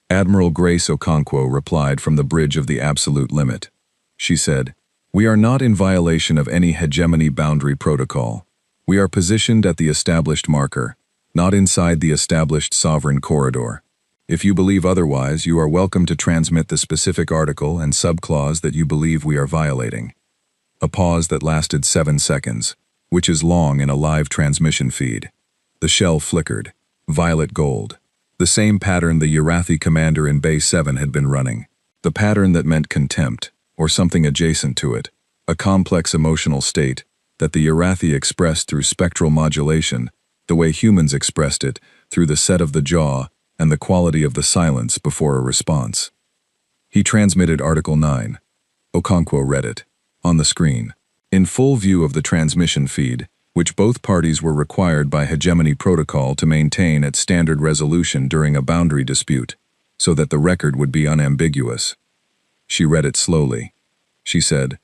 Admiral Grace Okonkwo replied from the bridge of the absolute limit. She said, "We are not in violation of any hegemony boundary protocol. We are positioned at the established marker, not inside the established sovereign corridor. If you believe otherwise, you are welcome to transmit the specific article and subclause that you believe we are violating." A pause that lasted 7 seconds, which is long in a live transmission feed. The shell flickered, violet gold. The same pattern the Urathi commander in Bay 7 had been running. The pattern that meant contempt, or something adjacent to it, a complex emotional state that the Urathi expressed through spectral modulation, the way humans expressed it, through the set of the jaw and the quality of the silence before a response. He transmitted Article 9. Okonkwo read it, on the screen, in full view of the transmission feed, which both parties were required by hegemony protocol to maintain at standard resolution during a boundary dispute, so that the record would be unambiguous. She read it slowly. She said,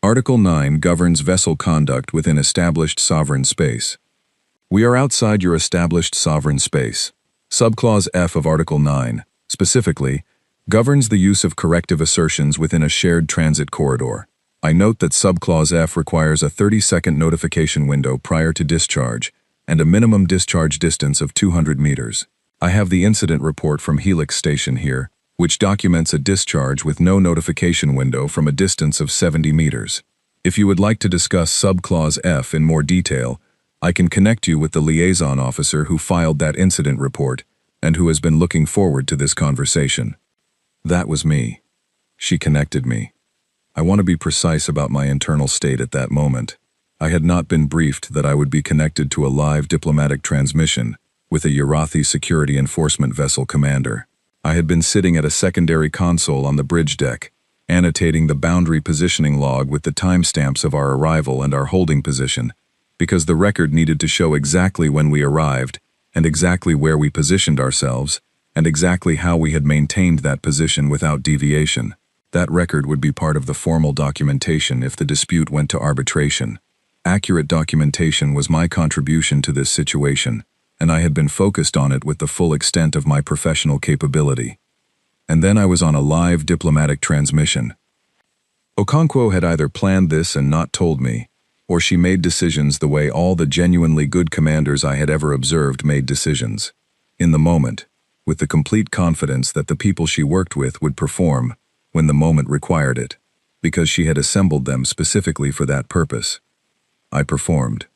"Article 9 governs vessel conduct within established sovereign space. We are outside your established sovereign space. Subclause F of Article 9, specifically, governs the use of corrective assertions within a shared transit corridor. I note that Subclause F requires a 30-second notification window prior to discharge and a minimum discharge distance of 200 meters. I have the incident report from Helix Station here, which documents a discharge with no notification window from a distance of 70 meters. If you would like to discuss Subclause F in more detail, I can connect you with the liaison officer who filed that incident report and who has been looking forward to this conversation." That was me. She connected me. I want to be precise about my internal state at that moment. I had not been briefed that I would be connected to a live diplomatic transmission with a Urathi security enforcement vessel commander. I had been sitting at a secondary console on the bridge deck, annotating the boundary positioning log with the timestamps of our arrival and our holding position, because the record needed to show exactly when we arrived, and exactly where we positioned ourselves, and exactly how we had maintained that position without deviation. That record would be part of the formal documentation if the dispute went to arbitration. Accurate documentation was my contribution to this situation, and I had been focused on it with the full extent of my professional capability. And then I was on a live diplomatic transmission. Okonkwo had either planned this and not told me, or she made decisions the way all the genuinely good commanders I had ever observed made decisions. In the moment, with the complete confidence that the people she worked with would perform when the moment required it, because she had assembled them specifically for that purpose. I performed.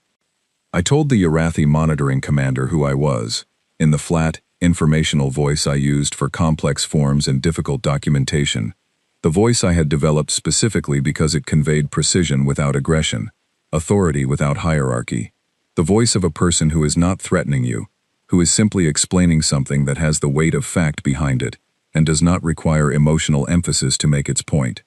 I told the Urathi monitoring commander who I was, in the flat, informational voice I used for complex forms and difficult documentation, the voice I had developed specifically because it conveyed precision without aggression, authority without hierarchy, the voice of a person who is not threatening you, who is simply explaining something that has the weight of fact behind it and does not require emotional emphasis to make its point.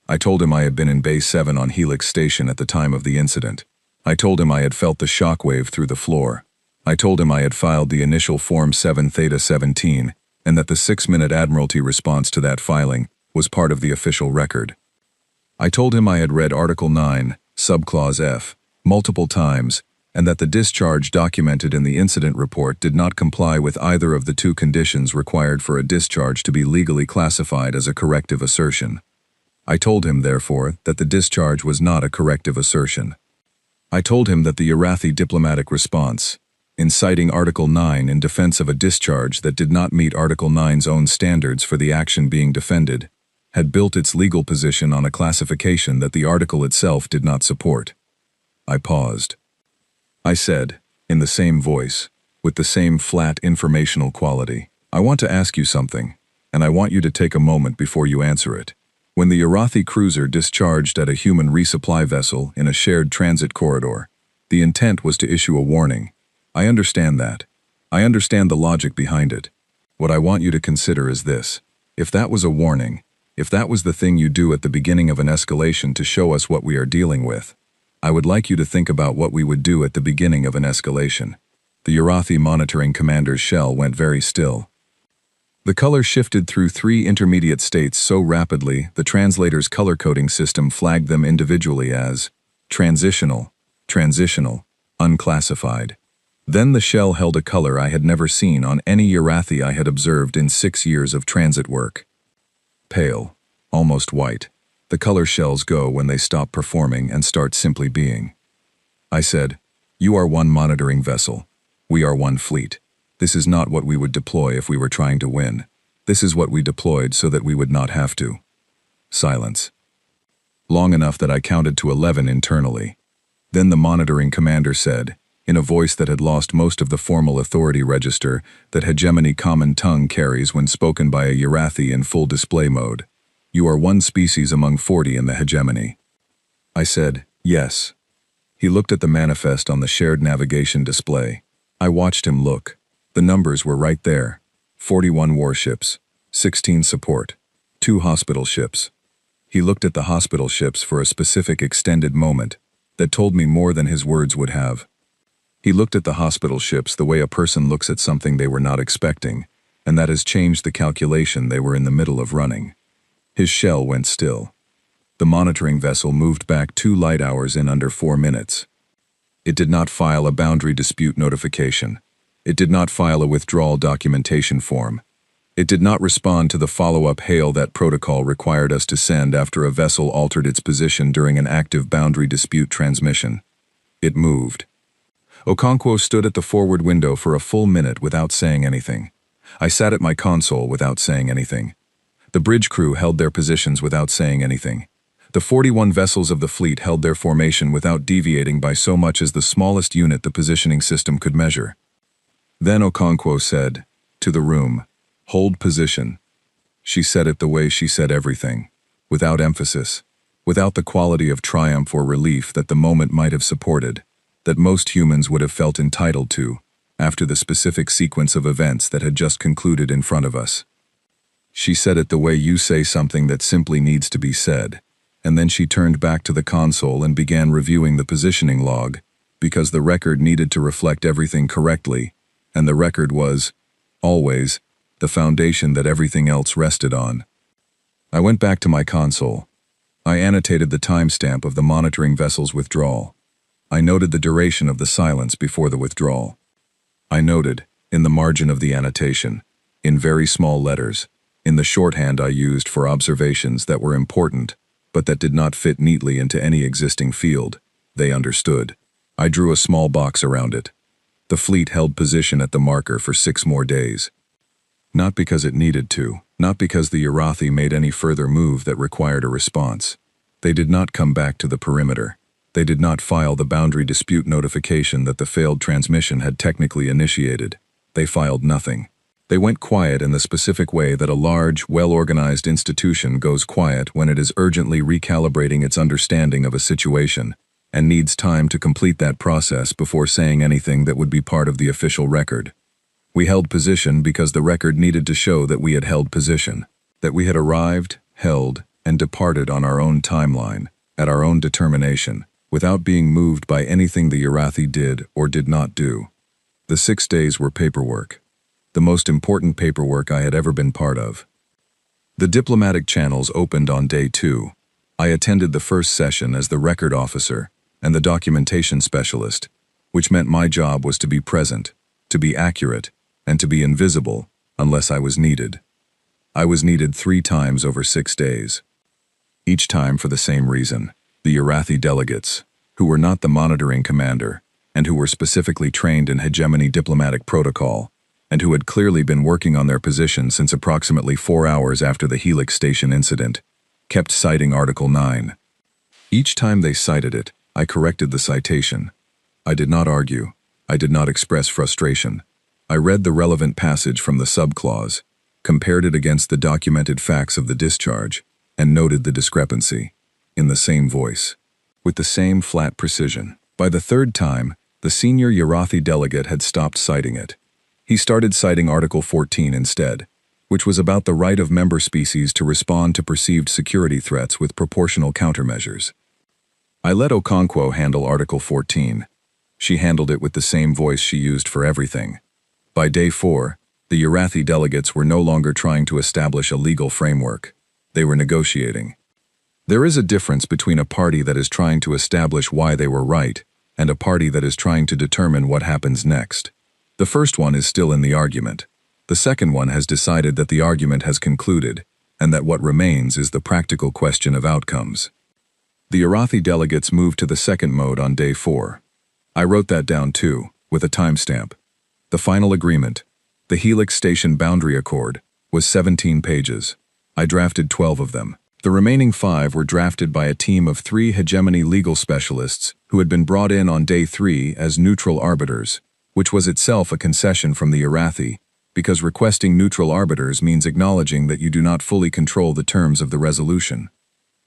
I told him I had been in Bay 7 on Helix Station at the time of the incident. I told him I had felt the shockwave through the floor. I told him I had filed the initial Form 7 Theta 17 and that the 6-minute Admiralty response to that filing was part of the official record. I told him I had read Article 9, Subclause F, multiple times, and that the discharge documented in the incident report did not comply with either of the 2 conditions required for a discharge to be legally classified as a corrective assertion. I told him, therefore, that the discharge was not a corrective assertion. I told him that the Urathi diplomatic response, in citing Article 9 in defense of a discharge that did not meet Article 9's own standards for the action being defended, had built its legal position on a classification that the article itself did not support. I paused. I said, in the same voice, with the same flat informational quality, "I want to ask you something, and I want you to take a moment before you answer it. When the Urathi cruiser discharged at a human resupply vessel in a shared transit corridor, the intent was to issue a warning. I understand that. I understand the logic behind it. What I want you to consider is this. If that was a warning, if that was the thing you do at the beginning of an escalation to show us what we are dealing with, I would like you to think about what we would do at the beginning of an escalation. The Urathi monitoring commander's shell went very still. The color shifted through 3 intermediate states so rapidly the translator's color coding system flagged them individually as transitional, transitional, unclassified. Then the shell held a color I had never seen on any Urathi I had observed in 6 years of transit work. Pale, almost white. The color shells go when they stop performing and start simply being. I said, "You are one monitoring vessel. We are one fleet. This is not what we would deploy if we were trying to win. This is what we deployed so that we would not have to." Silence. Long enough that I counted to 11 internally. Then the monitoring commander said, in a voice that had lost most of the formal authority register that hegemony common tongue carries when spoken by a Urathi in full display mode, "You are one species among 40 in the hegemony." I said, "Yes." He looked at the manifest on the shared navigation display. I watched him look. The numbers were right there. 41 warships, 16 support, 2 hospital ships. He looked at the hospital ships for a specific extended moment that told me more than his words would have. He looked at the hospital ships the way a person looks at something they were not expecting, and that has changed the calculation they were in the middle of running. His shell went still. The monitoring vessel moved back 2 light hours in under 4 minutes. It did not file a boundary dispute notification. It did not file a withdrawal documentation form. It did not respond to the follow-up hail that protocol required us to send after a vessel altered its position during an active boundary dispute transmission. It moved. Okonkwo stood at the forward window for a full minute without saying anything. I sat at my console without saying anything. The bridge crew held their positions without saying anything. The 41 vessels of the fleet held their formation without deviating by so much as the smallest unit the positioning system could measure. Then Okonkwo said, "To the room, hold position." She said it the way she said everything, without emphasis, without the quality of triumph or relief that the moment might have supported, that most humans would have felt entitled to, after the specific sequence of events that had just concluded in front of us. She said it the way you say something that simply needs to be said, and then she turned back to the console and began reviewing the positioning log, because the record needed to reflect everything correctly, and the record was, always, the foundation that everything else rested on. I went back to my console. I annotated the timestamp of the monitoring vessel's withdrawal. I noted the duration of the silence before the withdrawal. I noted, in the margin of the annotation, in very small letters, in the shorthand I used for observations that were important, but that did not fit neatly into any existing field, they understood. I drew a small box around it. The fleet held position at the marker for 6 more days. Not because it needed to, not because the Urathi made any further move that required a response. They did not come back to the perimeter. They did not file the boundary dispute notification that the failed transmission had technically initiated. They filed nothing. They went quiet in the specific way that a large, well-organized institution goes quiet when it is urgently recalibrating its understanding of a situation and needs time to complete that process before saying anything that would be part of the official record. We held position because the record needed to show that we had held position, that we had arrived, held, and departed on our own timeline, at our own determination, without being moved by anything the Urathi did or did not do. The 6 days were paperwork. The most important paperwork I had ever been part of. The diplomatic channels opened on day 2. I attended the first session as the record officer and the documentation specialist, which meant my job was to be present, to be accurate, and to be invisible unless I was needed. I was needed 3 times over 6 days. Each time for the same reason. The Urathi delegates, who were not the monitoring commander, and who were specifically trained in hegemony diplomatic protocol, and who had clearly been working on their position since approximately 4 hours after the Helix Station incident, kept citing Article 9. Each time they cited it, I corrected the citation. I did not argue. I did not express frustration. I read the relevant passage from the subclause, compared it against the documented facts of the discharge, and noted the discrepancy, in the same voice, with the same flat precision. By the 3rd time, The senior Yarathi delegate had stopped citing it. He started citing Article 14 instead, which was about the right of member species to respond to perceived security threats with proportional countermeasures. I let Okonkwo handle Article 14. She handled it with the same voice she used for everything. By day 4, the Yarathi delegates were no longer trying to establish a legal framework. They were negotiating. There is a difference between a party that is trying to establish why they were right and a party that is trying to determine what happens next. The first one is still in the argument. The second one has decided that the argument has concluded and that what remains is the practical question of outcomes. The Yarathi delegates moved to the second mode on day 4. I wrote that down too, with a timestamp. The final agreement, the Helix Station Boundary Accord, was 17 pages. I drafted 12 of them. The remaining 5 were drafted by a team of 3 hegemony legal specialists who had been brought in on day 3 as neutral arbiters, which was itself a concession from the Yarathi, because requesting neutral arbiters means acknowledging that you do not fully control the terms of the resolution.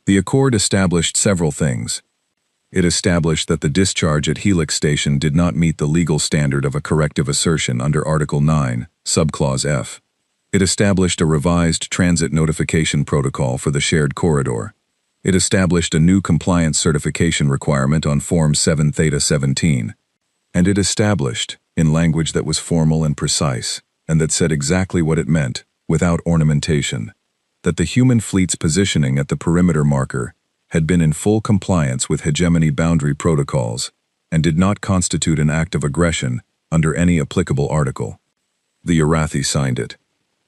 The accord established several things. It established that the discharge at Helix Station did not meet the legal standard of a corrective assertion under Article 9, Subclause F. It established a revised transit notification protocol for the shared corridor. It established a new compliance certification requirement on Form 7 Theta 17. And it established, in language that was formal and precise, and that said exactly what it meant, without ornamentation, that the human fleet's positioning at the perimeter marker had been in full compliance with hegemony boundary protocols and did not constitute an act of aggression under any applicable article. The Yarathi signed it.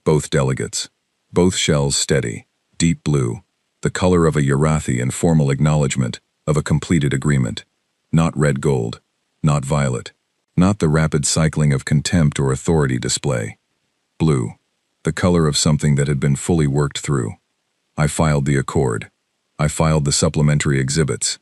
Both delegates. Both shells steady, deep blue, the color of a Yarathi in formal acknowledgement of a completed agreement. Not red gold, not violet, not the rapid cycling of contempt or authority display. Blue, the color of something that had been fully worked through. I filed the accord. I filed the supplementary exhibits.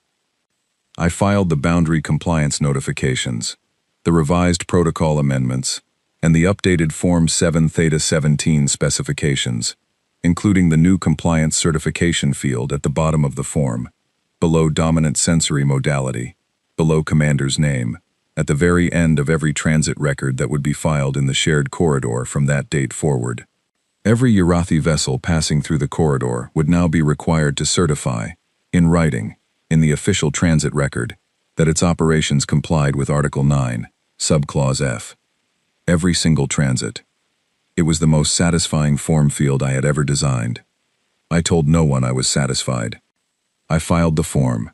I filed the boundary compliance notifications, the revised protocol amendments, and the updated Form 7 Theta 17 specifications, including the new compliance certification field at the bottom of the form, below dominant sensory modality, below commander's name, at the very end of every transit record that would be filed in the shared corridor from that date forward. Every Yarathi vessel passing through the corridor would now be required to certify, in writing, in the official transit record, that its operations complied with Article 9, Subclause F. Every single transit. It was the most satisfying form field I had ever designed. I told no one I was satisfied. I filed the form.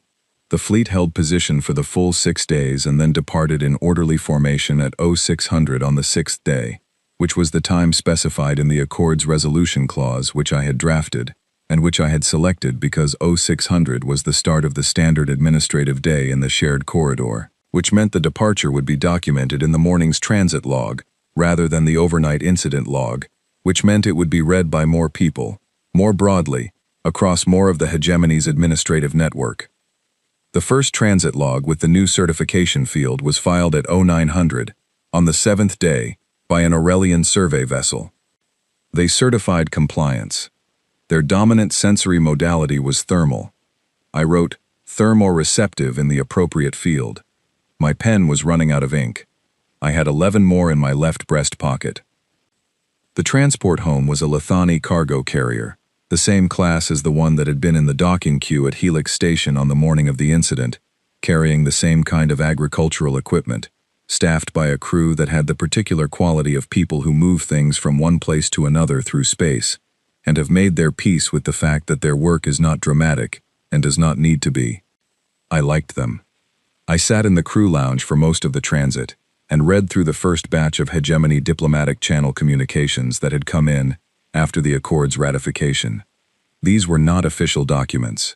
The fleet held position for the full 6 days and then departed in orderly formation at 0600 on the 6th day, which was the time specified in the Accord's resolution clause which I had drafted, and which I had selected because 0600 was the start of the standard administrative day in the shared corridor, which meant the departure would be documented in the morning's transit log, rather than the overnight incident log, which meant it would be read by more people, more broadly, across more of the hegemony's administrative network. The first transit log with the new certification field was filed at 0900, on the 7th day, by an Aurelian survey vessel. They certified compliance. Their dominant sensory modality was thermal. I wrote thermoreceptive in the appropriate field. My pen was running out of ink. I had 11 more in my left breast pocket. The transport home was a Lithani cargo carrier, the same class as the one that had been in the docking queue at Helix Station on the morning of the incident, carrying the same kind of agricultural equipment, staffed by a crew that had the particular quality of people who move things from one place to another through space, and have made their peace with the fact that their work is not dramatic and does not need to be. I liked them. I sat in the crew lounge for most of the transit and read through the first batch of hegemony diplomatic channel communications that had come in after the Accord's ratification. These were not official documents.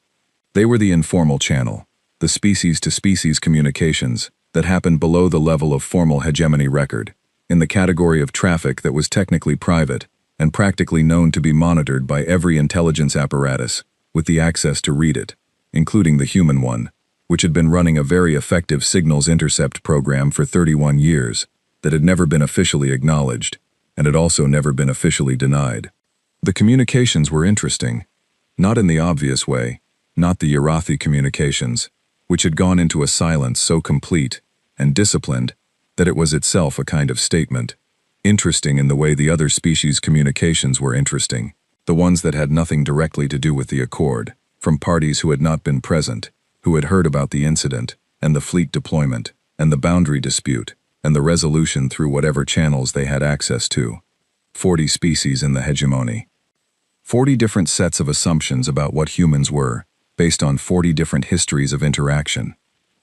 They were the informal channel, the species-to-species communications that happened below the level of formal hegemony record, in the category of traffic that was technically private and practically known to be monitored by every intelligence apparatus with the access to read it, including the human one, which had been running a very effective signals intercept program for 31 years that had never been officially acknowledged and had also never been officially denied. The communications were interesting, not in the obvious way, not the Yarathi communications, which had gone into a silence so complete and disciplined, that it was itself a kind of statement. Interesting in the way the other species' communications were interesting, the ones that had nothing directly to do with the accord, from parties who had not been present, who had heard about the incident, and the fleet deployment, and the boundary dispute, and the resolution through whatever channels they had access to. 40 species in the hegemony. 40 different sets of assumptions about what humans were, based on 40 different histories of interaction.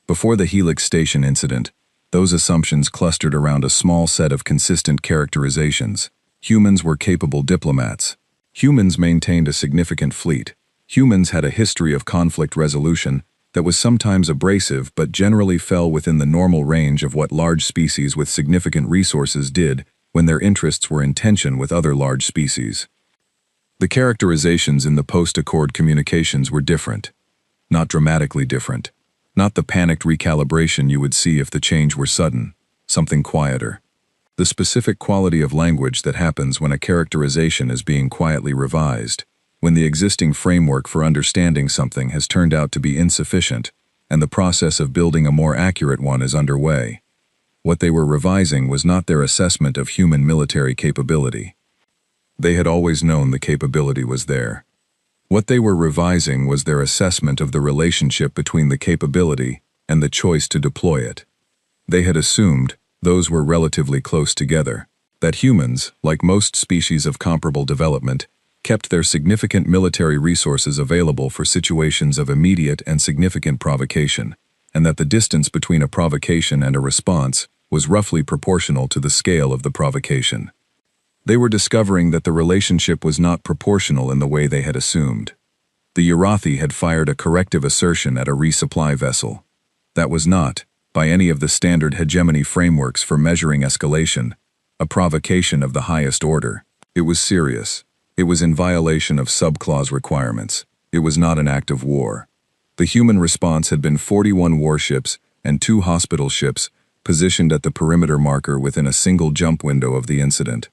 Before the Helix Station incident, those assumptions clustered around a small set of consistent characterizations. Humans were capable diplomats. Humans maintained a significant fleet. Humans had a history of conflict resolution that was sometimes abrasive but generally fell within the normal range of what large species with significant resources did when their interests were in tension with other large species. The characterizations in the post-accord communications were different. Not dramatically different. Not the panicked recalibration you would see if the change were sudden. Something quieter. The specific quality of language that happens when a characterization is being quietly revised, when the existing framework for understanding something has turned out to be insufficient, and the process of building a more accurate one is underway. What they were revising was not their assessment of human military capability. They had always known the capability was there. What they were revising was their assessment of the relationship between the capability and the choice to deploy it. They had assumed those were relatively close together, that humans, like most species of comparable development, kept their significant military resources available for situations of immediate and significant provocation, and that the distance between a provocation and a response was roughly proportional to the scale of the provocation. They were discovering that the relationship was not proportional in the way they had assumed. The Urathi had fired a corrective assertion at a resupply vessel. That was not, by any of the standard hegemony frameworks for measuring escalation, a provocation of the highest order. It was serious. It was in violation of subclause requirements. It was not an act of war. The human response had been 41 warships and 2 hospital ships positioned at the perimeter marker within a single jump window of the incident.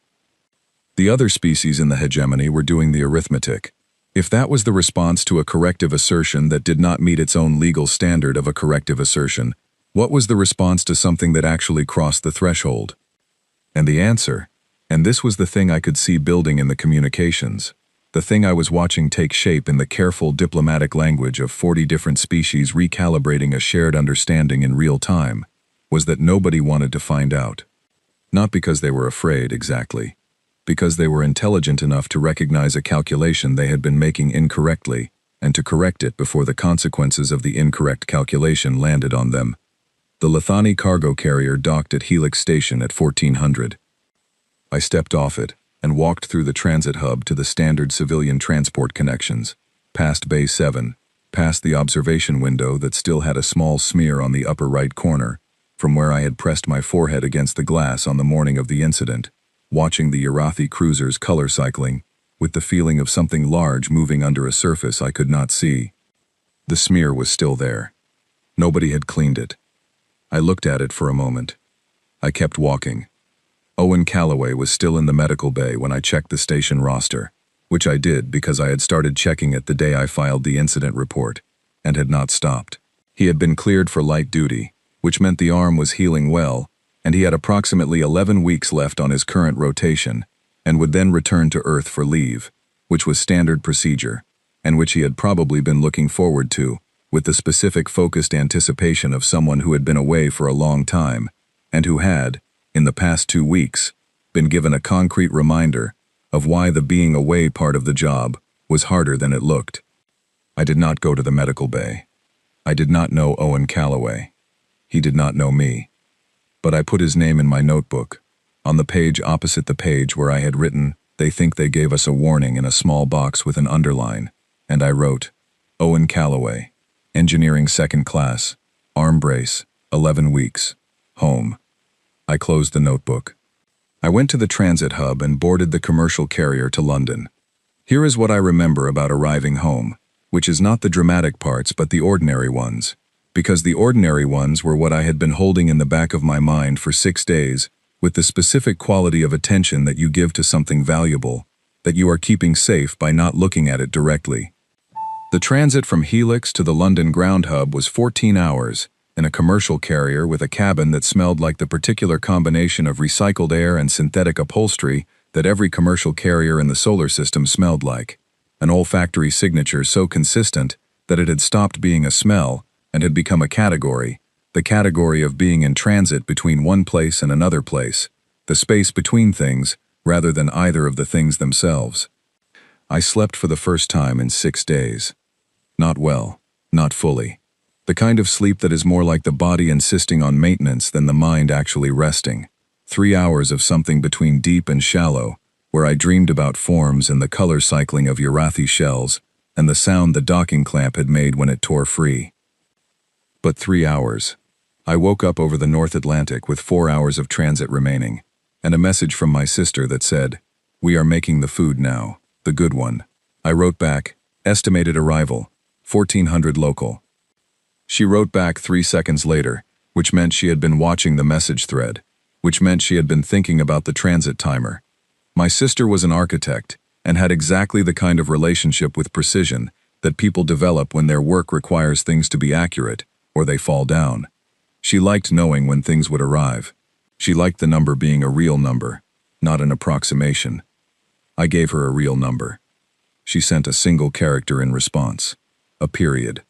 The other species in the hegemony were doing the arithmetic. If that was the response to a corrective assertion that did not meet its own legal standard of a corrective assertion, what was the response to something that actually crossed the threshold? And the answer, and this was the thing I could see building in the communications, the thing I was watching take shape in the careful diplomatic language of 40 different species recalibrating a shared understanding in real time, was that nobody wanted to find out. Not because they were afraid, exactly. Because they were intelligent enough to recognize a calculation they had been making incorrectly and to correct it before the consequences of the incorrect calculation landed on them. The Lithani cargo carrier docked at Helix Station at 1400. I stepped off it and walked through the transit hub to the standard civilian transport connections, past Bay 7, past the observation window that still had a small smear on the upper right corner, from where I had pressed my forehead against the glass on the morning of the incident, watching the Urathi cruisers color cycling, with the feeling of something large moving under a surface I could not see. The smear was still there. Nobody had cleaned it. I looked at it for a moment. I kept walking. Owen Calloway was still in the medical bay when I checked the station roster, which I did because I had started checking it the day I filed the incident report, and had not stopped. He had been cleared for light duty, which meant the arm was healing well, and he had approximately 11 weeks left on his current rotation, and would then return to Earth for leave, which was standard procedure, and which he had probably been looking forward to, with the specific focused anticipation of someone who had been away for a long time, and who had, in the past 2 weeks, been given a concrete reminder of why the being away part of the job was harder than it looked. I did not go to the medical bay. I did not know Owen Calloway. He did not know me. But I put his name in my notebook, on the page opposite the page where I had written, "They think they gave us a warning," in a small box with an underline, and I wrote, Owen Calloway, Engineering 2nd Class, Arm Brace, 11 weeks, home. I closed the notebook. I went to the transit hub and boarded the commercial carrier to London. Here is what I remember about arriving home, which is not the dramatic parts but the ordinary ones. Because the ordinary ones were what I had been holding in the back of my mind for 6 days, with the specific quality of attention that you give to something valuable, that you are keeping safe by not looking at it directly. The transit from Helix to the London ground hub was 14 hours, in a commercial carrier with a cabin that smelled like the particular combination of recycled air and synthetic upholstery that every commercial carrier in the solar system smelled like. An olfactory signature so consistent that it had stopped being a smell and had become a category, the category of being in transit between one place and another place, the space between things rather than either of the things themselves. I slept for the first time in 6 days. Not well, not fully. The kind of sleep that is more like the body insisting on maintenance than the mind actually resting. 3 hours of something between deep and shallow, where I dreamed about forms and the color cycling of Urathi shells and the sound the docking clamp had made when it tore free. But 3 hours. I woke up over the North Atlantic with 4 hours of transit remaining, and a message from my sister that said, "We are making the food now, the good one." I wrote back, "Estimated arrival, 1400 local." She wrote back 3 seconds later, which meant she had been watching the message thread, which meant she had been thinking about the transit timer. My sister was an architect and had exactly the kind of relationship with precision that people develop when their work requires things to be accurate, or they fall down. She liked knowing when things would arrive. She liked the number being a real number, not an approximation. I gave her a real number. She sent a single character in response, a period,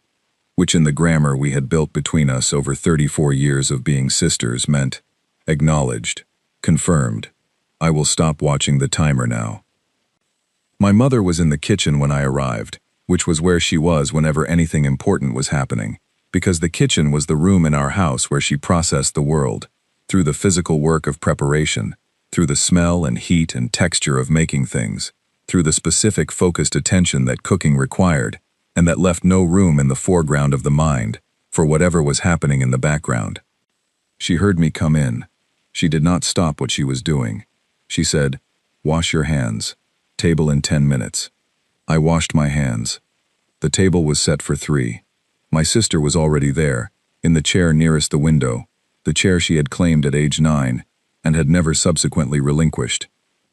which in the grammar we had built between us over 34 years of being sisters meant, acknowledged, confirmed. I will stop watching the timer now. My mother was in the kitchen when I arrived, which was where she was whenever anything important was happening, because the kitchen was the room in our house where she processed the world, through the physical work of preparation, through the smell and heat and texture of making things, through the specific focused attention that cooking required, and that left no room in the foreground of the mind for whatever was happening in the background. She heard me come in. She did not stop what she was doing. She said, "Wash your hands. Table in 10 minutes." I washed my hands. The table was set for 3. My sister was already there, in the chair nearest the window, the chair she had claimed at age 9, and had never subsequently relinquished.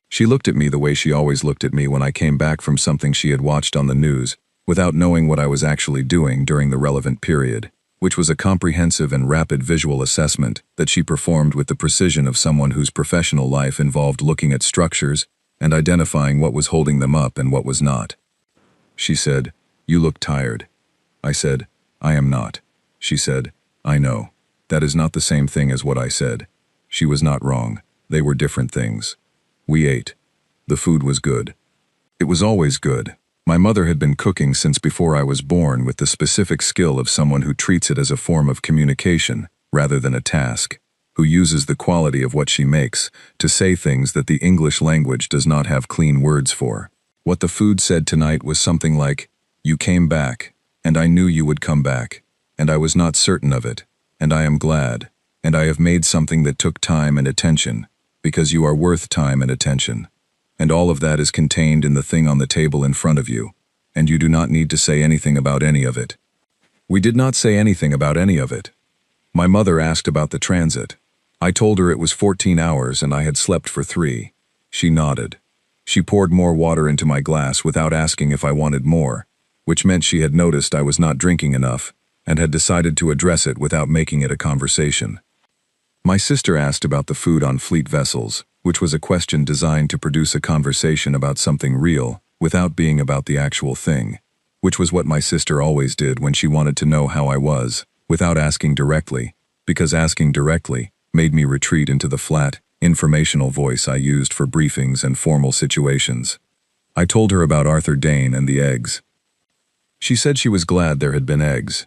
She looked at me the way she always looked at me when I came back from something she had watched on the news, without knowing what I was actually doing during the relevant period, which was a comprehensive and rapid visual assessment that she performed with the precision of someone whose professional life involved looking at structures and identifying what was holding them up and what was not. She said, "You look tired." I said, "I am not." She said, "I know. That is not the same thing as what I said." She was not wrong. They were different things. We ate. The food was good. It was always good. My mother had been cooking since before I was born with the specific skill of someone who treats it as a form of communication rather than a task, who uses the quality of what she makes to say things that the English language does not have clean words for. What the food said tonight was something like, "You came back, and I knew you would come back, and I was not certain of it, and I am glad, and I have made something that took time and attention, because you are worth time and attention. And all of that is contained in the thing on the table in front of you, and you do not need to say anything about any of it." We did not say anything about any of it. My mother asked about the transit. I told her it was 14 hours and I had slept for 3. She nodded. She poured more water into my glass without asking if I wanted more, which meant she had noticed I was not drinking enough and had decided to address it without making it a conversation. My sister asked about the food on fleet vessels, which was a question designed to produce a conversation about something real without being about the actual thing, which was what my sister always did when she wanted to know how I was, without asking directly, because asking directly made me retreat into the flat, informational voice I used for briefings and formal situations. I told her about Arthur Dane and the eggs. She said she was glad there had been eggs.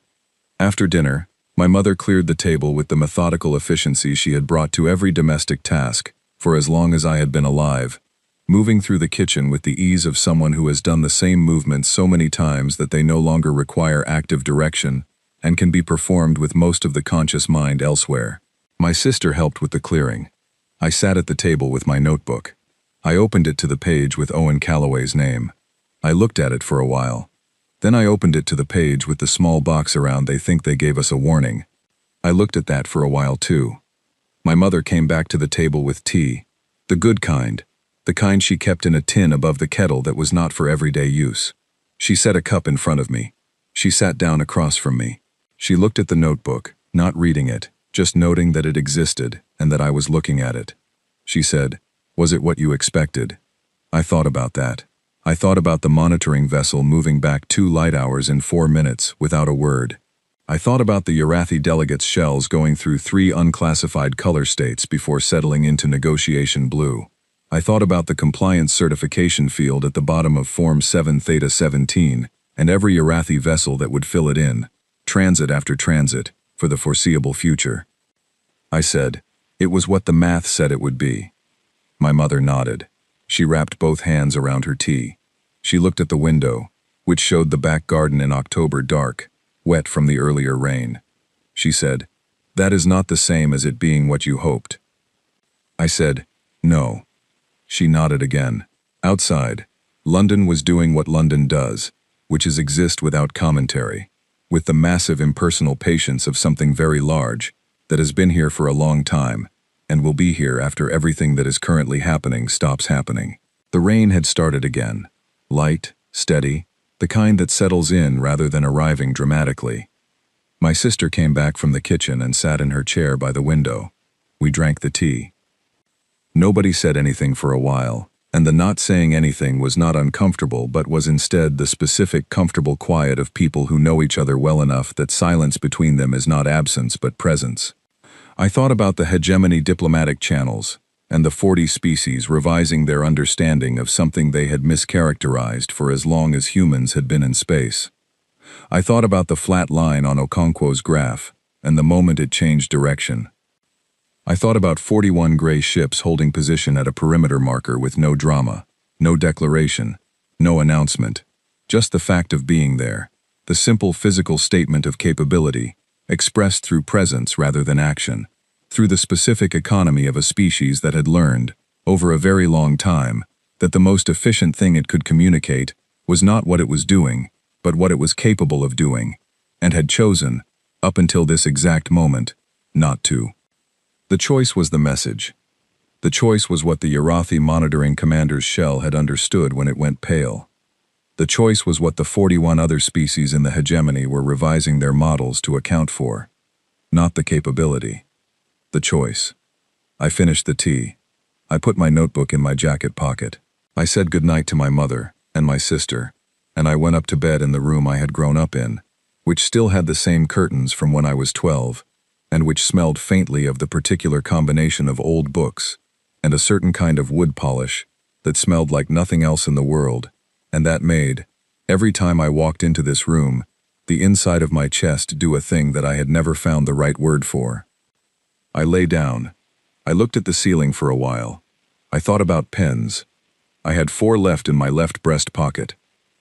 After dinner, my mother cleared the table with the methodical efficiency she had brought to every domestic task for as long as I had been alive, moving through the kitchen with the ease of someone who has done the same movements so many times that they no longer require active direction and can be performed with most of the conscious mind elsewhere. My sister helped with the clearing. I sat at the table with my notebook. I opened it to the page with Owen Calloway's name. I looked at it for a while. Then I opened it to the page with the small box around "They think they gave us a warning." I looked at that for a while too. My mother came back to the table with tea, the good kind, the kind she kept in a tin above the kettle that was not for everyday use. She set a cup in front of me. She sat down across from me. She looked at the notebook, Not reading it, just noting that it existed and that I was looking at it. She said, "Was it what you expected?" I thought about that. I thought about the monitoring vessel moving back 2 light hours in 4 minutes without a word. I thought about the Urathi delegates' shells going through 3 unclassified color states before settling into negotiation blue. I thought about the compliance certification field at the bottom of Form 7 Theta 17 and every Urathi vessel that would fill it in, transit after transit, for the foreseeable future. I said, "It was what the math said it would be." My mother nodded. She wrapped both hands around her tea. She looked at the window, which showed the back garden in October dark, wet from the earlier rain. She said, "That is not the same as it being what you hoped." I said, "No." She nodded again. Outside, London was doing what London does, which is exist without commentary, with the massive impersonal patience of something very large that has been here for a long time and will be here after everything that is currently happening stops happening. The rain had started again, light, steady, the kind that settles in rather than arriving dramatically. My sister came back from the kitchen and sat in her chair by the window. We drank the tea. Nobody said anything for a while, and the not saying anything was not uncomfortable but was instead the specific comfortable quiet of people who know each other well enough that silence between them is not absence but presence. I thought about the hegemony diplomatic channels, and the 40 species revising their understanding of something they had mischaracterized for as long as humans had been in space. I thought about the flat line on Okonkwo's graph, and the moment it changed direction. I thought about 41 gray ships holding position at a perimeter marker with no drama, no declaration, no announcement, just the fact of being there, the simple physical statement of capability, expressed through presence rather than action, through the specific economy of a species that had learned, over a very long time, that the most efficient thing it could communicate was not what it was doing, but what it was capable of doing, and had chosen, up until this exact moment, not to. The choice was the message. The choice was what the Urathi monitoring commander's shell had understood when it went pale. The choice was what the 41 other species in the hegemony were revising their models to account for, not the capability. The choice. I finished the tea. I put my notebook in my jacket pocket. I said goodnight to my mother and my sister, and I went up to bed in the room I had grown up in, which still had the same curtains from when I was 12, and which smelled faintly of the particular combination of old books and a certain kind of wood polish that smelled like nothing else in the world, and that made, every time I walked into this room, the inside of my chest do a thing that I had never found the right word for. I lay down. I looked at the ceiling for a while. I thought about pens. I had 4 left in my left breast pocket.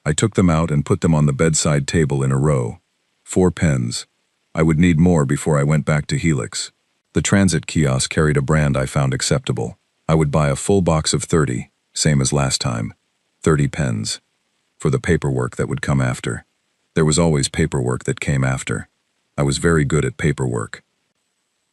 I took them out and put them on the bedside table in a row. 4 pens. I would need more before I went back to Helix. The transit kiosk carried a brand I found acceptable. I would buy a full box of 30, same as last time. 30 pens. For the paperwork that would come after. There was always paperwork that came after. I was very good at paperwork.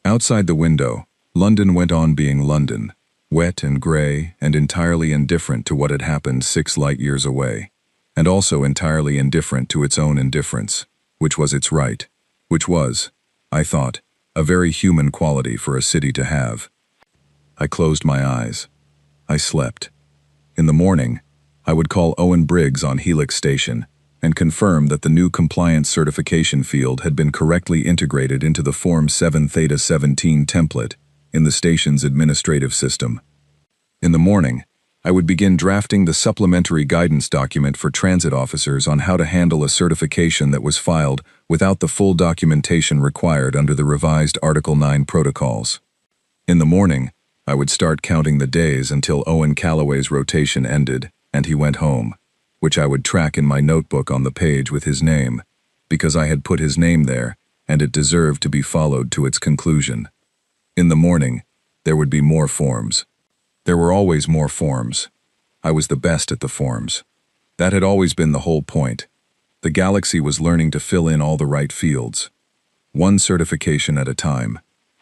Outside the window, London went on being London, wet and gray and entirely indifferent to what had happened 6 light years away, and also entirely indifferent to its own indifference, which was its right, which was, I thought, a very human quality for a city to have. I closed my eyes. I slept. In the morning, I would call Owen Briggs on Helix Station and confirm that the new compliance certification field had been correctly integrated into the Form 7 Theta 17 template in the station's administrative system. In the morning, I would begin drafting the supplementary guidance document for transit officers on how to handle a certification that was filed without the full documentation required under the revised Article 9 protocols. In the morning, I would start counting the days until Owen Calloway's rotation ended and he went home, which I would track in my notebook on the page with his name, because I had put his name there and it deserved to be followed to its conclusion. In the morning, there would be more forms. There were always more forms. I was the best at the forms. That had always been the whole point. The galaxy was learning to fill in all the right fields. One certification at a time.